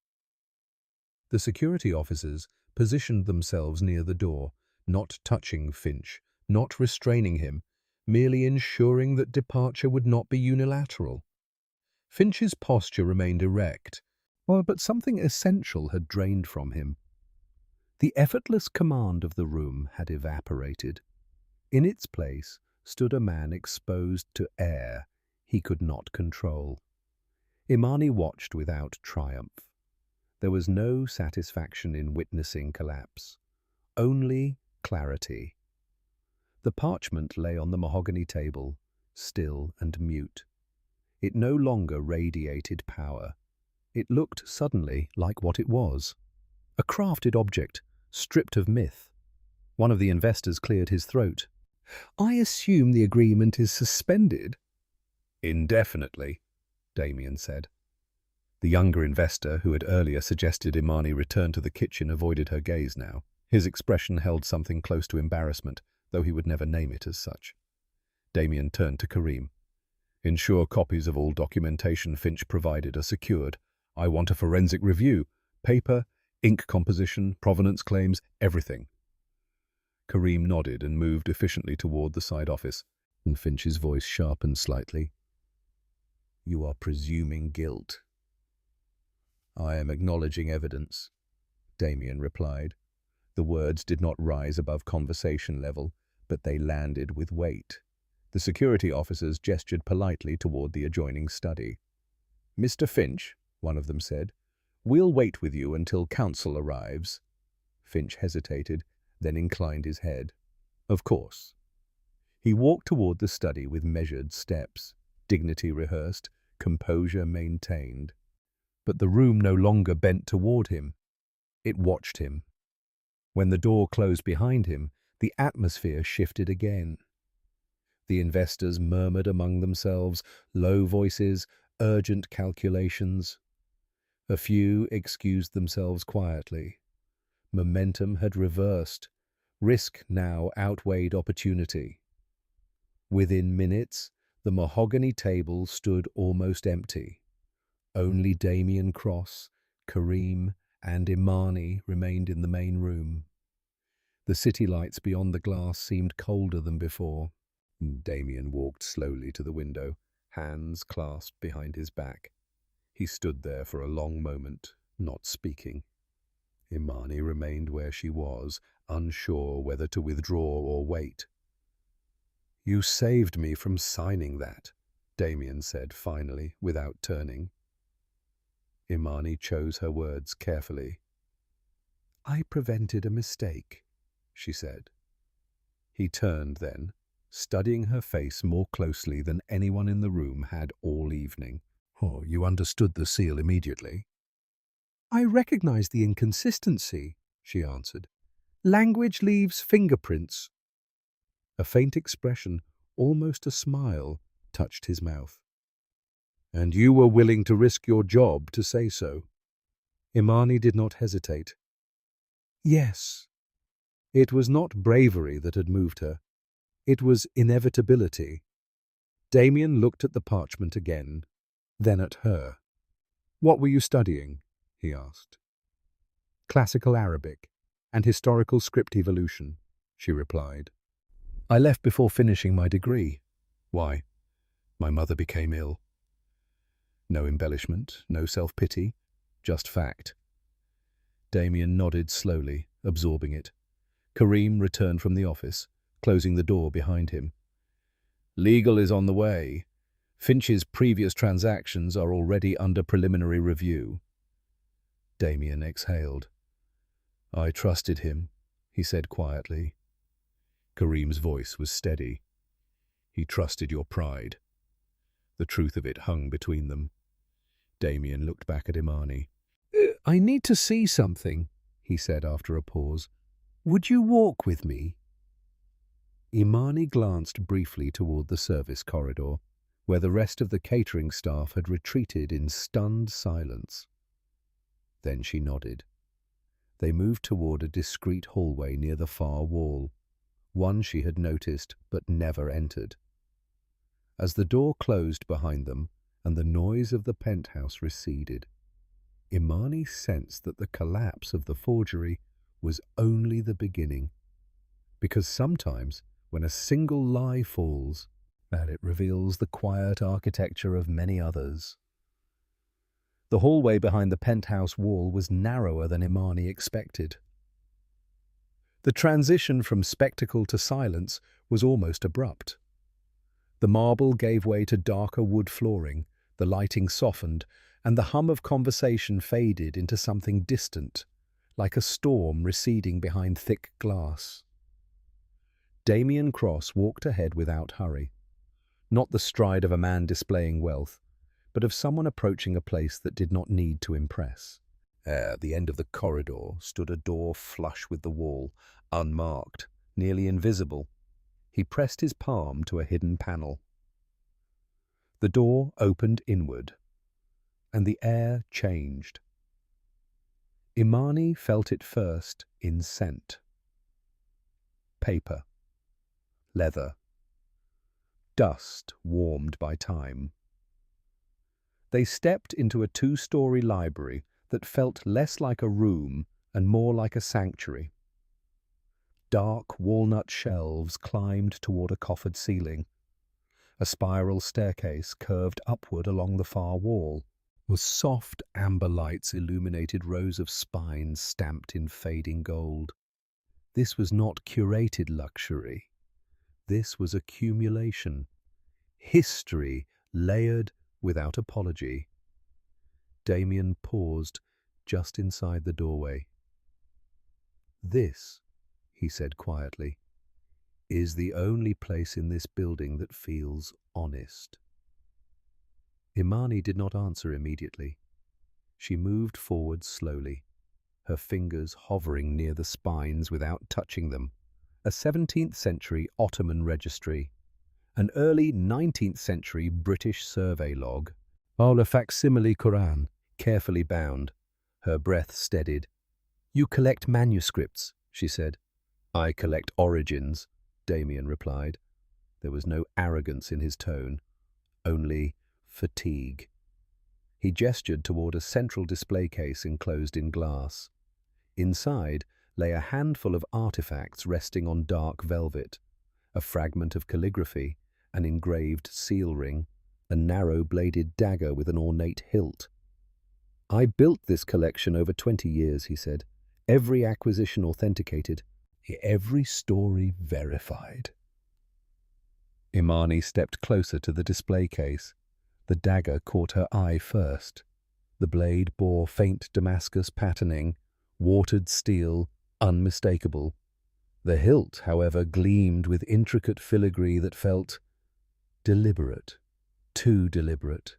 The security officers positioned themselves near the door, not touching Finch, not restraining him, merely ensuring that departure would not be unilateral. Finch's posture remained erect, but something essential had drained from him. The effortless command of the room had evaporated. In its place stood a man exposed to air he could not control. Imani watched without triumph. There was no satisfaction in witnessing collapse, only clarity. The parchment lay on the mahogany table, still and mute. It no longer radiated power. It looked suddenly like what it was. A crafted object, stripped of myth. One of the investors cleared his throat. I assume the agreement is suspended. Indefinitely, Damien said. The younger investor, who had earlier suggested Imani return to the kitchen, avoided her gaze now. His expression held something close to embarrassment, though he would never name it as such. Damien turned to Karim. Ensure copies of all documentation Finch provided are secured. I want a forensic review. Paper, ink composition, provenance claims, everything. Karim nodded and moved efficiently toward the side office, and Finch's voice sharpened slightly. You are presuming guilt. I am acknowledging evidence, Damien replied. The words did not rise above conversation level, but they landed with weight. The security officers gestured politely toward the adjoining study. Mr. Finch, one of them said, we'll wait with you until counsel arrives. Finch hesitated, then inclined his head. Of course. He walked toward the study with measured steps, dignity rehearsed, composure maintained. But the room no longer bent toward him. It watched him. When the door closed behind him, the atmosphere shifted again. The investors murmured among themselves, low voices, urgent calculations. A few excused themselves quietly. Momentum had reversed. Risk now outweighed opportunity. Within minutes, the mahogany table stood almost empty. Only Damien Cross, Karim, and Imani remained in the main room. The city lights beyond the glass seemed colder than before. Damien walked slowly to the window, hands clasped behind his back. He stood there for a long moment, not speaking. Imani remained where she was, unsure whether to withdraw or wait. You saved me from signing that, Damien said finally, without turning. Imani chose her words carefully. I prevented a mistake, she said. He turned then, studying her face more closely than anyone in the room had all evening. Oh, you understood the seal immediately? I recognize the inconsistency, she answered. Language leaves fingerprints. A faint expression, almost a smile, touched his mouth. And you were willing to risk your job to say so? Imani did not hesitate. Yes. It was not bravery that had moved her. It was inevitability. Damien looked at the parchment again, then at her. What were you studying? He asked. Classical Arabic and historical script evolution, she replied. I left before finishing my degree. Why? My mother became ill. No embellishment, no self-pity, just fact. Damien nodded slowly, absorbing it. Karim returned from the office, closing the door behind him. Legal is on the way. Finch's previous transactions are already under preliminary review. Damien exhaled. I trusted him, he said quietly. Karim's voice was steady. He trusted your pride. The truth of it hung between them. Damien looked back at Imani. I need to see something, he said after a pause. Would you walk with me? Imani glanced briefly toward the service corridor, where the rest of the catering staff had retreated in stunned silence. Then she nodded. They moved toward a discreet hallway near the far wall, one she had noticed but never entered. As the door closed behind them and the noise of the penthouse receded, Imani sensed that the collapse of the forgery was only the beginning, because sometimes when a single lie falls, that it reveals the quiet architecture of many others. The hallway behind the penthouse wall was narrower than Imani expected. The transition from spectacle to silence was almost abrupt. The marble gave way to darker wood flooring, the lighting softened, and the hum of conversation faded into something distant, like a storm receding behind thick glass. Damien Cross walked ahead without hurry, not the stride of a man displaying wealth, but of someone approaching a place that did not need to impress. At the end of the corridor stood a door flush with the wall, unmarked, nearly invisible. He pressed his palm to a hidden panel. The door opened inward, and the air changed. Imani felt it first in scent. Paper, leather, dust warmed by time. They stepped into a two-story library that felt less like a room and more like a sanctuary. Dark walnut shelves climbed toward a coffered ceiling. A spiral staircase curved upward along the far wall, with soft amber lights illuminated rows of spines stamped in fading gold. This was not curated luxury. This was accumulation. History layered without apology. Damien paused just inside the doorway. "This," he said quietly, "is the only place in this building that feels honest." Imani did not answer immediately. She moved forward slowly, her fingers hovering near the spines without touching them. A 17th century Ottoman registry, an early 19th century British survey log, while a facsimile Quran, carefully bound. Her breath steadied. "You collect manuscripts," she said. "I collect origins," Damien replied. There was no arrogance in his tone, only fatigue. He gestured toward a central display case enclosed in glass. Inside lay a handful of artifacts resting on dark velvet, a fragment of calligraphy, an engraved seal ring, a narrow-bladed dagger with an ornate hilt. "I built this collection over 20 years," he said. "Every acquisition authenticated, every story verified." Imani stepped closer to the display case. The dagger caught her eye first. The blade bore faint Damascus patterning, watered steel, unmistakable. The hilt, however, gleamed with intricate filigree that felt deliberate, too deliberate.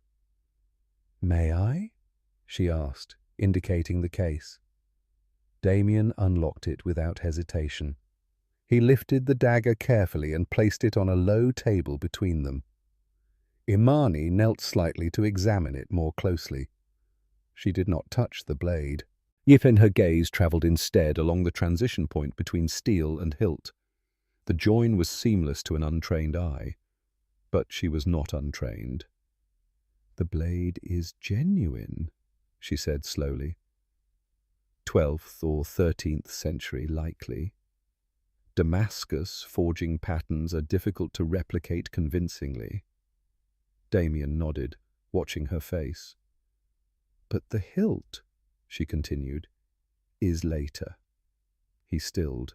"May I?" she asked, indicating the case. Damien unlocked it without hesitation. He lifted the dagger carefully and placed it on a low table between them. Imani knelt slightly to examine it more closely. She did not touch the blade. Yet her gaze travelled instead along the transition point between steel and hilt. The join was seamless to an untrained eye, but she was not untrained. "The blade is genuine," she said slowly. 12th or 13th century, likely. Damascus forging patterns are difficult to replicate convincingly. Damien nodded, watching her face. "But the hilt," she continued, "is later." He stilled.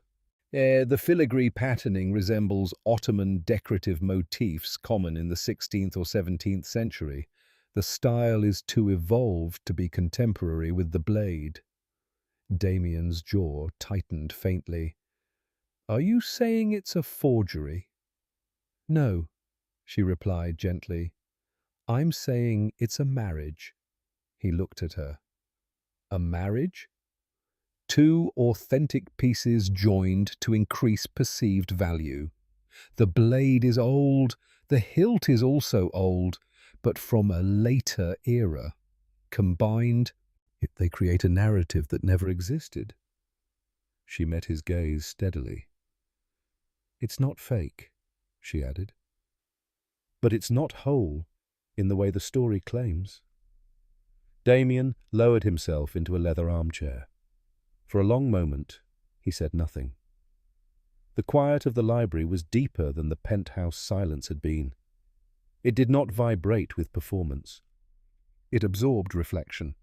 The filigree patterning resembles Ottoman decorative motifs common in the 16th or 17th century. The style is too evolved to be contemporary with the blade." Damien's jaw tightened faintly. "Are you saying it's a forgery?" "No," she replied gently. "I'm saying it's a marriage." He looked at her. "A marriage?" "Two authentic pieces joined to increase perceived value. The blade is old, the hilt is also old, but from a later era. Combined, they create a narrative that never existed." She met his gaze steadily. "It's not fake," she added. "But it's not whole, in the way the story claims." Damien lowered himself into a leather armchair. For a long moment, he said nothing. The quiet of the library was deeper than the penthouse silence had been. It did not vibrate with performance. It absorbed reflection.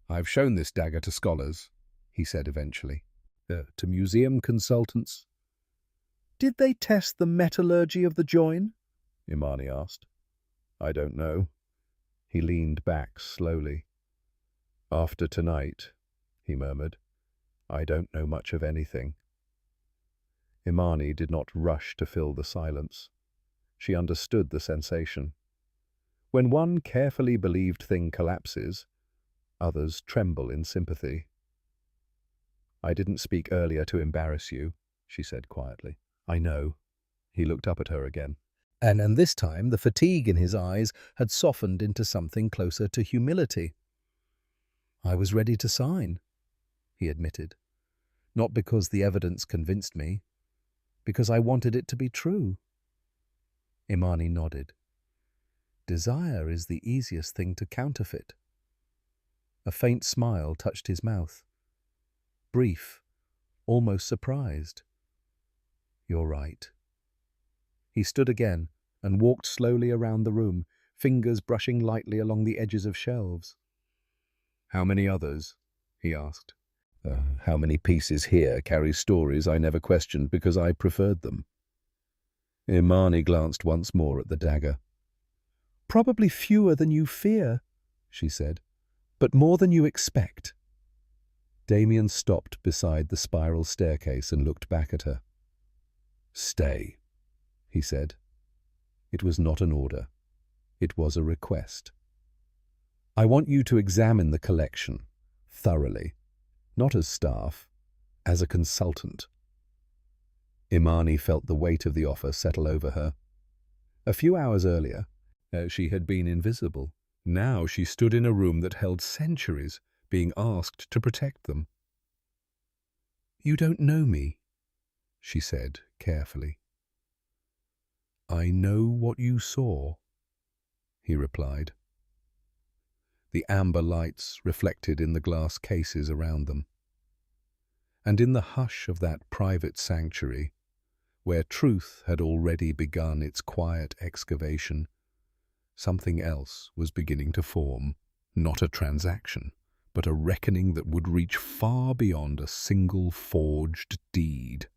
"I've shown this dagger to scholars," he said eventually. To museum consultants." "Did they test the metallurgy of the join?" Imani asked. "I don't know." He leaned back slowly. "After tonight," he murmured, "I don't know much of anything." Imani did not rush to fill the silence. She understood the sensation. When one carefully believed thing collapses, others tremble in sympathy. "I didn't speak earlier to embarrass you," she said quietly. "I know." He looked up at her again. And this time the fatigue in his eyes had softened into something closer to humility. "I was ready to sign," he admitted. "Not because the evidence convinced me, because I wanted it to be true." Imani nodded. Desire is the easiest thing to counterfeit. A faint smile touched his mouth. Brief, almost surprised. "You're right." He stood again and walked slowly around the room, fingers brushing lightly along the edges of shelves. "How many others?" he asked. How many pieces here carry stories I never questioned because I preferred them?" Imani glanced once more at the dagger. "Probably fewer than you fear," she said, "but more than you expect." Damien stopped beside the spiral staircase and looked back at her. "Stay," he said. It was not an order. It was a request. "I want you to examine the collection, thoroughly, not as staff, as a consultant." Imani felt the weight of the offer settle over her. A few hours earlier, she had been invisible. Now she stood in a room that held centuries, being asked to protect them. "You don't know me," she said carefully. "I know what you saw," he replied. The amber lights reflected in the glass cases around them. And in the hush of that private sanctuary, where truth had already begun its quiet excavation, something else was beginning to form, not a transaction, but a reckoning that would reach far beyond a single forged deed.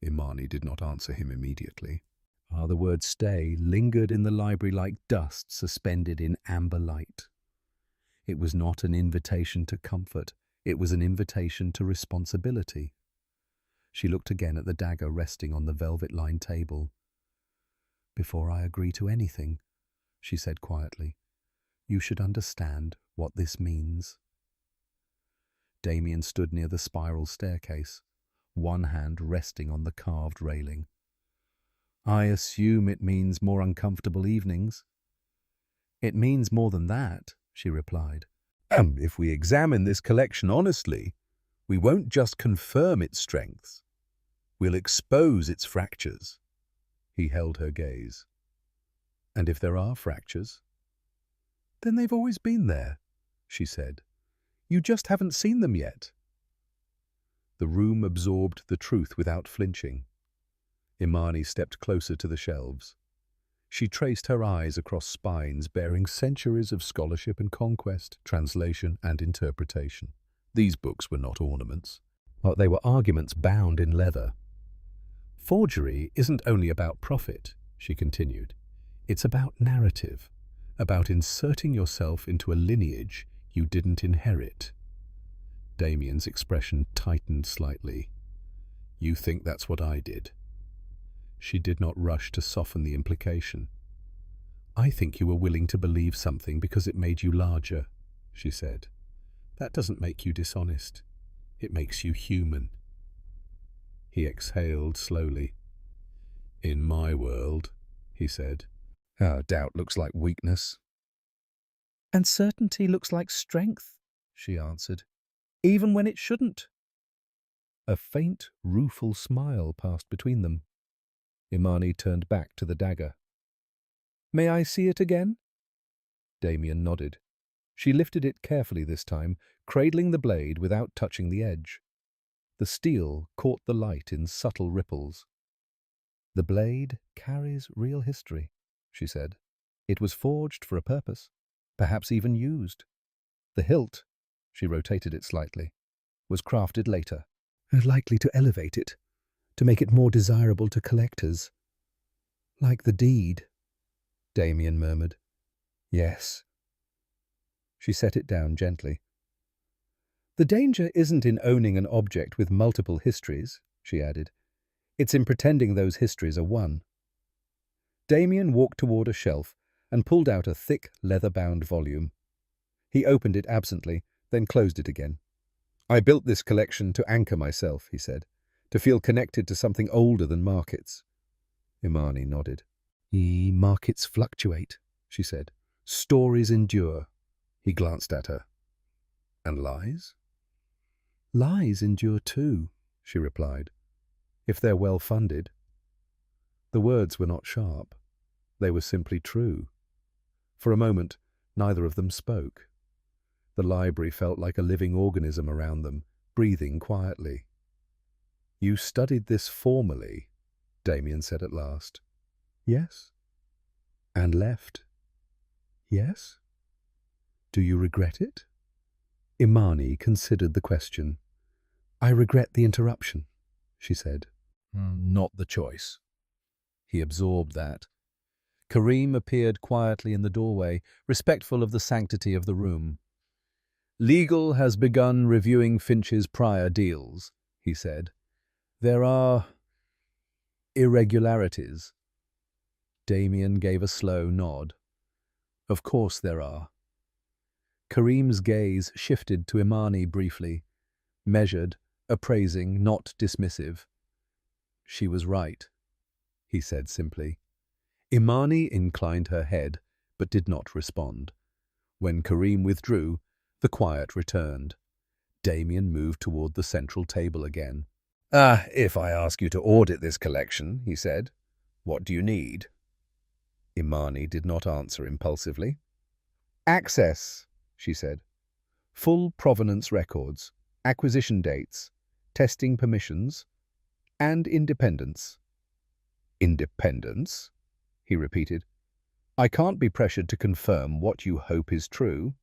Imani did not answer him immediately. The word "stay" lingered in the library like dust suspended in amber light. It was not an invitation to comfort, it was an invitation to responsibility. She looked again at the dagger resting on the velvet-lined table. "Before I agree to anything," she said quietly, "you should understand what this means." Damien stood near the spiral staircase, one hand resting on the carved railing. "I assume it means more uncomfortable evenings." "It means more than that," she replied. If we examine this collection honestly, we won't just confirm its strengths. We'll expose its fractures." He held her gaze. "And if there are fractures?" "Then they've always been there," she said. "You just haven't seen them yet." The room absorbed the truth without flinching. Imani stepped closer to the shelves. She traced her eyes across spines bearing centuries of scholarship and conquest, translation and interpretation. These books were not ornaments. They were arguments bound in leather. "Forgery isn't only about profit," she continued. "It's about narrative, about inserting yourself into a lineage you didn't inherit." Damien's expression tightened slightly. "You think that's what I did?" She did not rush to soften the implication. "I think you were willing to believe something because it made you larger," she said. "That doesn't make you dishonest. It makes you human." He exhaled slowly. "In my world," he said, "doubt looks like weakness." "And certainty looks like strength," she answered, "even when it shouldn't." A faint, rueful smile passed between them. Imani turned back to the dagger. "May I see it again?" Damien nodded. She lifted it carefully this time, cradling the blade without touching the edge. The steel caught the light in subtle ripples. "The blade carries real history," she said. "It was forged for a purpose, perhaps even used. The hilt," she rotated it slightly, "was crafted later, likely to elevate it, to make it more desirable to collectors." "Like the deed," Damien murmured. Yes. She set it down gently. The danger isn't in owning an object with multiple histories, she added. It's in pretending those histories are one. Damien walked toward a shelf and pulled out a thick, leather-bound volume. He opened it absently, then closed it again. I built this collection to anchor myself, he said, to feel connected to something older than markets. Imani nodded. Markets fluctuate, she said. Stories endure. He glanced at her. And lies? Lies endure too, she replied, if they're well funded. The words were not sharp. They were simply true. For a moment, neither of them spoke. The library felt like a living organism around them, breathing quietly. You studied this formally, Damien said at last. Yes. And left. Yes. Do you regret it? Imani considered the question. I regret the interruption, she said. Not the choice. He absorbed that. Karim appeared quietly in the doorway, respectful of the sanctity of the room. Legal has begun reviewing Finch's prior deals, he said. There are irregularities. Damien gave a slow nod. Of course there are. Karim's gaze shifted to Imani briefly, measured, appraising, not dismissive. She was right, he said simply. Imani inclined her head, but did not respond. When Karim withdrew, the quiet returned. Damien moved toward the central table again. If I ask you to audit this collection, he said, what do you need? Imani did not answer impulsively. Access, she said. Full provenance records, acquisition dates, testing permissions, and independence. Independence? He repeated. I can't be pressured to confirm what you hope is true.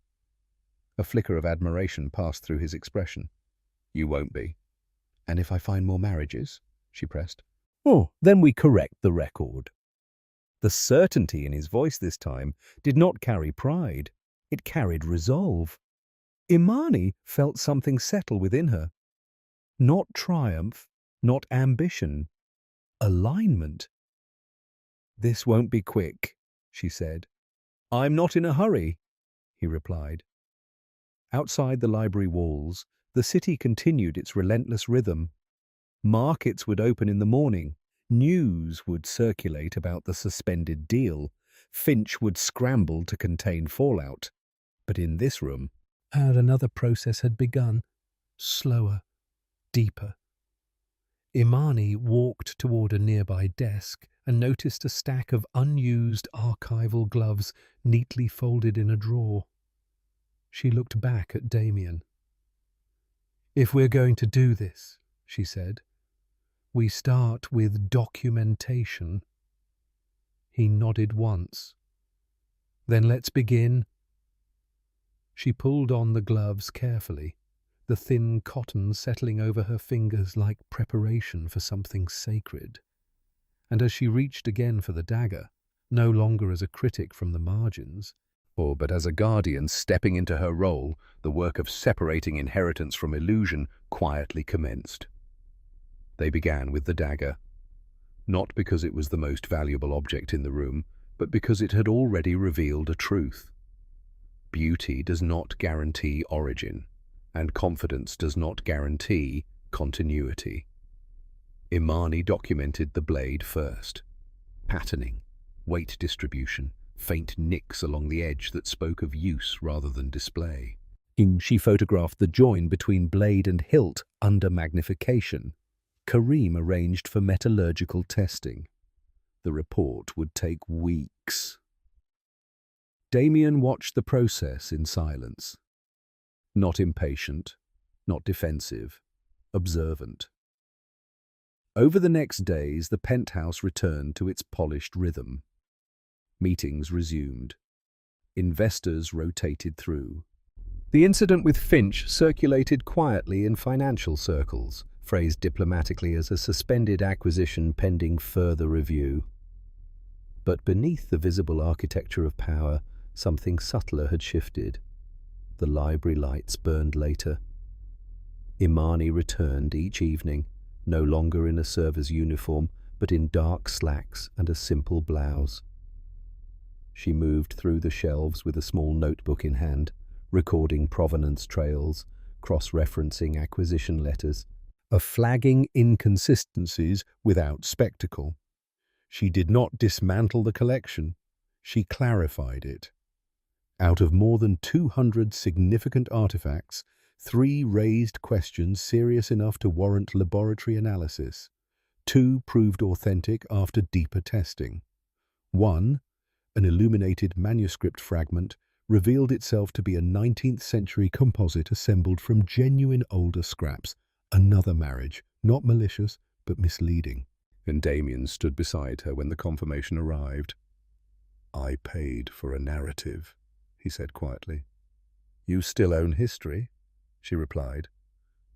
A flicker of admiration passed through his expression. You won't be. And if I find more marriages? She pressed. Oh, then we correct the record. The certainty in his voice this time did not carry pride. It carried resolve. Imani felt something settle within her. Not triumph, not ambition. Alignment. This won't be quick, she said. I'm not in a hurry, he replied. Outside the library walls, the city continued its relentless rhythm. Markets would open in the morning. News would circulate about the suspended deal. Finch would scramble to contain fallout. But in this room, another process had begun, slower, deeper. Imani walked toward a nearby desk and noticed a stack of unused archival gloves neatly folded in a drawer. She looked back at Damien. If we're going to do this, she said, we start with documentation. He nodded once. Then let's begin. She pulled on the gloves carefully, the thin cotton settling over her fingers like preparation for something sacred. And as she reached again for the dagger, no longer as a critic from the margins, but as a guardian stepping into her role, the work of separating inheritance from illusion quietly commenced. They began with the dagger, not because it was the most valuable object in the room, but because it had already revealed a truth. Beauty does not guarantee origin, and confidence does not guarantee continuity. Imani documented the blade first. Patterning, weight distribution, faint nicks along the edge that spoke of use rather than display. She photographed the join between blade and hilt under magnification. Karim arranged for metallurgical testing. The report would take weeks. Damien watched the process in silence. Not impatient, not defensive, observant. Over the next days, the penthouse returned to its polished rhythm. Meetings resumed. Investors rotated through. The incident with Finch circulated quietly in financial circles, phrased diplomatically as a suspended acquisition pending further review. But beneath the visible architecture of power Something subtler had shifted. The library lights burned later. Imani returned each evening, no longer in a server's uniform, but in dark slacks and a simple blouse. She moved through the shelves with a small notebook in hand, recording provenance trails, cross-referencing acquisition letters, of flagging inconsistencies without spectacle. She did not dismantle the collection, she clarified it. Out of more than 200 significant artifacts, 3 raised questions serious enough to warrant laboratory analysis. 2 proved authentic after deeper testing. 1, an illuminated manuscript fragment, revealed itself to be a 19th century composite assembled from genuine older scraps. Another marriage, not malicious, but misleading. And Damien stood beside her when the confirmation arrived. "I paid for a narrative," he said quietly. "You still own history," she replied.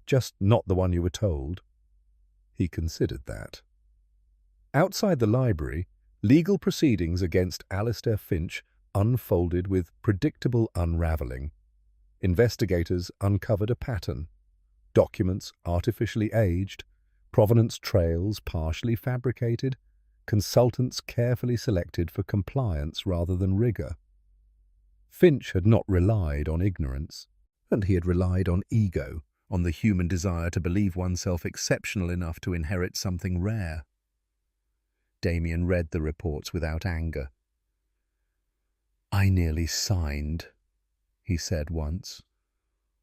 "Just not the one you were told." He considered that. Outside the library, legal proceedings against Alistair Finch unfolded with predictable unravelling. Investigators uncovered a pattern. Documents artificially aged, provenance trails partially fabricated, consultants carefully selected for compliance rather than rigour. Finch had not relied on ignorance, and he had relied on ego, on the human desire to believe oneself exceptional enough to inherit something rare. Damien read the reports without anger. "I nearly signed," he said once,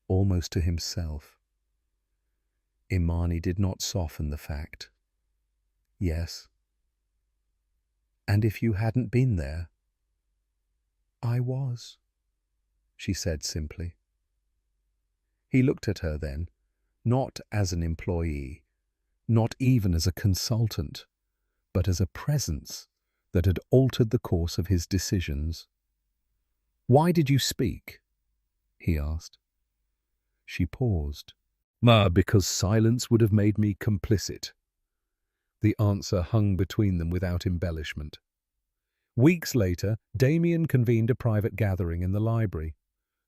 almost to himself. Imani did not soften the fact. "Yes. And if you hadn't been there?" "I was," she said simply. He looked at her then, not as an employee, not even as a consultant, but as a presence that had altered the course of his decisions. "Why did you speak?" he asked. She paused. Because silence would have made me complicit." The answer hung between them without embellishment. Weeks later, Damien convened a private gathering in the library.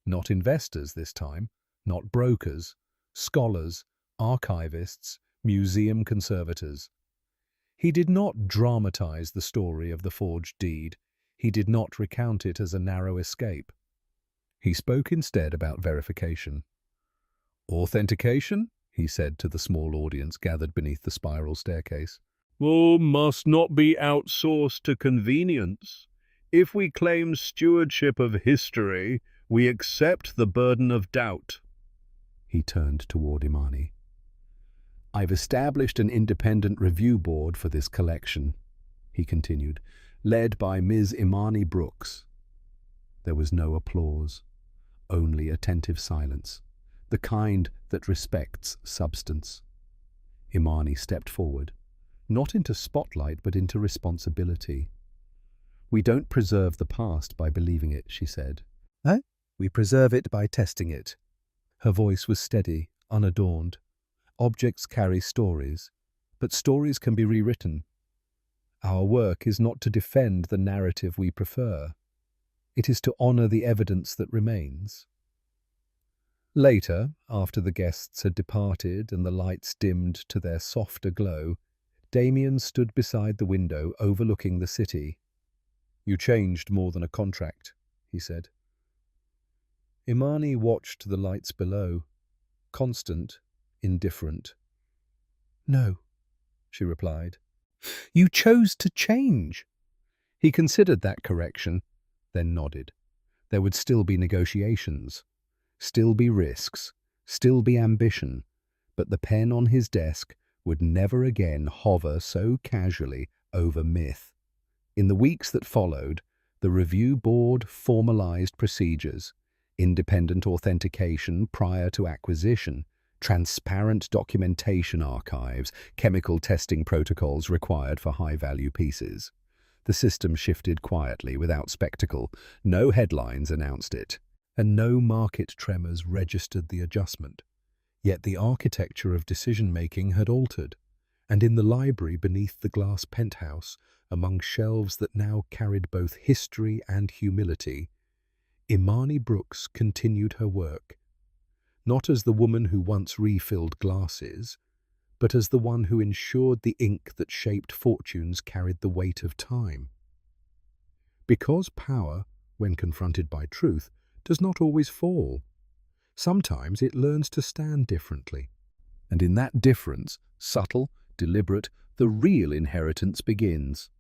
Not investors this time, not brokers, scholars, archivists, museum conservators. He did not dramatize the story of the forged deed. He did not recount it as a narrow escape. He spoke instead about verification. "Authentication," he said to the small audience gathered beneath the spiral staircase, "must not be outsourced to convenience. If we claim stewardship of history, we accept the burden of doubt." He turned toward Imani. "I've established an independent review board for this collection," he continued, "led by Ms. Imani Brooks." There was no applause, only attentive silence, the kind that respects substance. Imani stepped forward, not into spotlight but into responsibility. "We don't preserve the past by believing it," she said. "We preserve it by testing it." Her voice was steady, unadorned. "Objects carry stories, but stories can be rewritten. Our work is not to defend the narrative we prefer. It is to honour the evidence that remains." Later, after the guests had departed and the lights dimmed to their softer glow, Damien stood beside the window overlooking the city. "You changed more than a contract," he said. Imani watched the lights below, constant, indifferent. "No," she replied. "You chose to change." He considered that correction, then nodded. There would still be negotiations, still be risks, still be ambition, but the pen on his desk would never again hover so casually over myth. In the weeks that followed, the review board formalized procedures, independent authentication prior to acquisition, transparent documentation archives, chemical testing protocols required for high-value pieces. The system shifted quietly, without spectacle. No headlines announced it, and no market tremors registered the adjustment. Yet the architecture of decision-making had altered, and in the library beneath the glass penthouse, among shelves that now carried both history and humility, Imani Brooks continued her work, not as the woman who once refilled glasses, but as the one who ensured the ink that shaped fortunes carried the weight of time. Because power, when confronted by truth, does not always fall. Sometimes it learns to stand differently. And in that difference, subtle, deliberate, the real inheritance begins.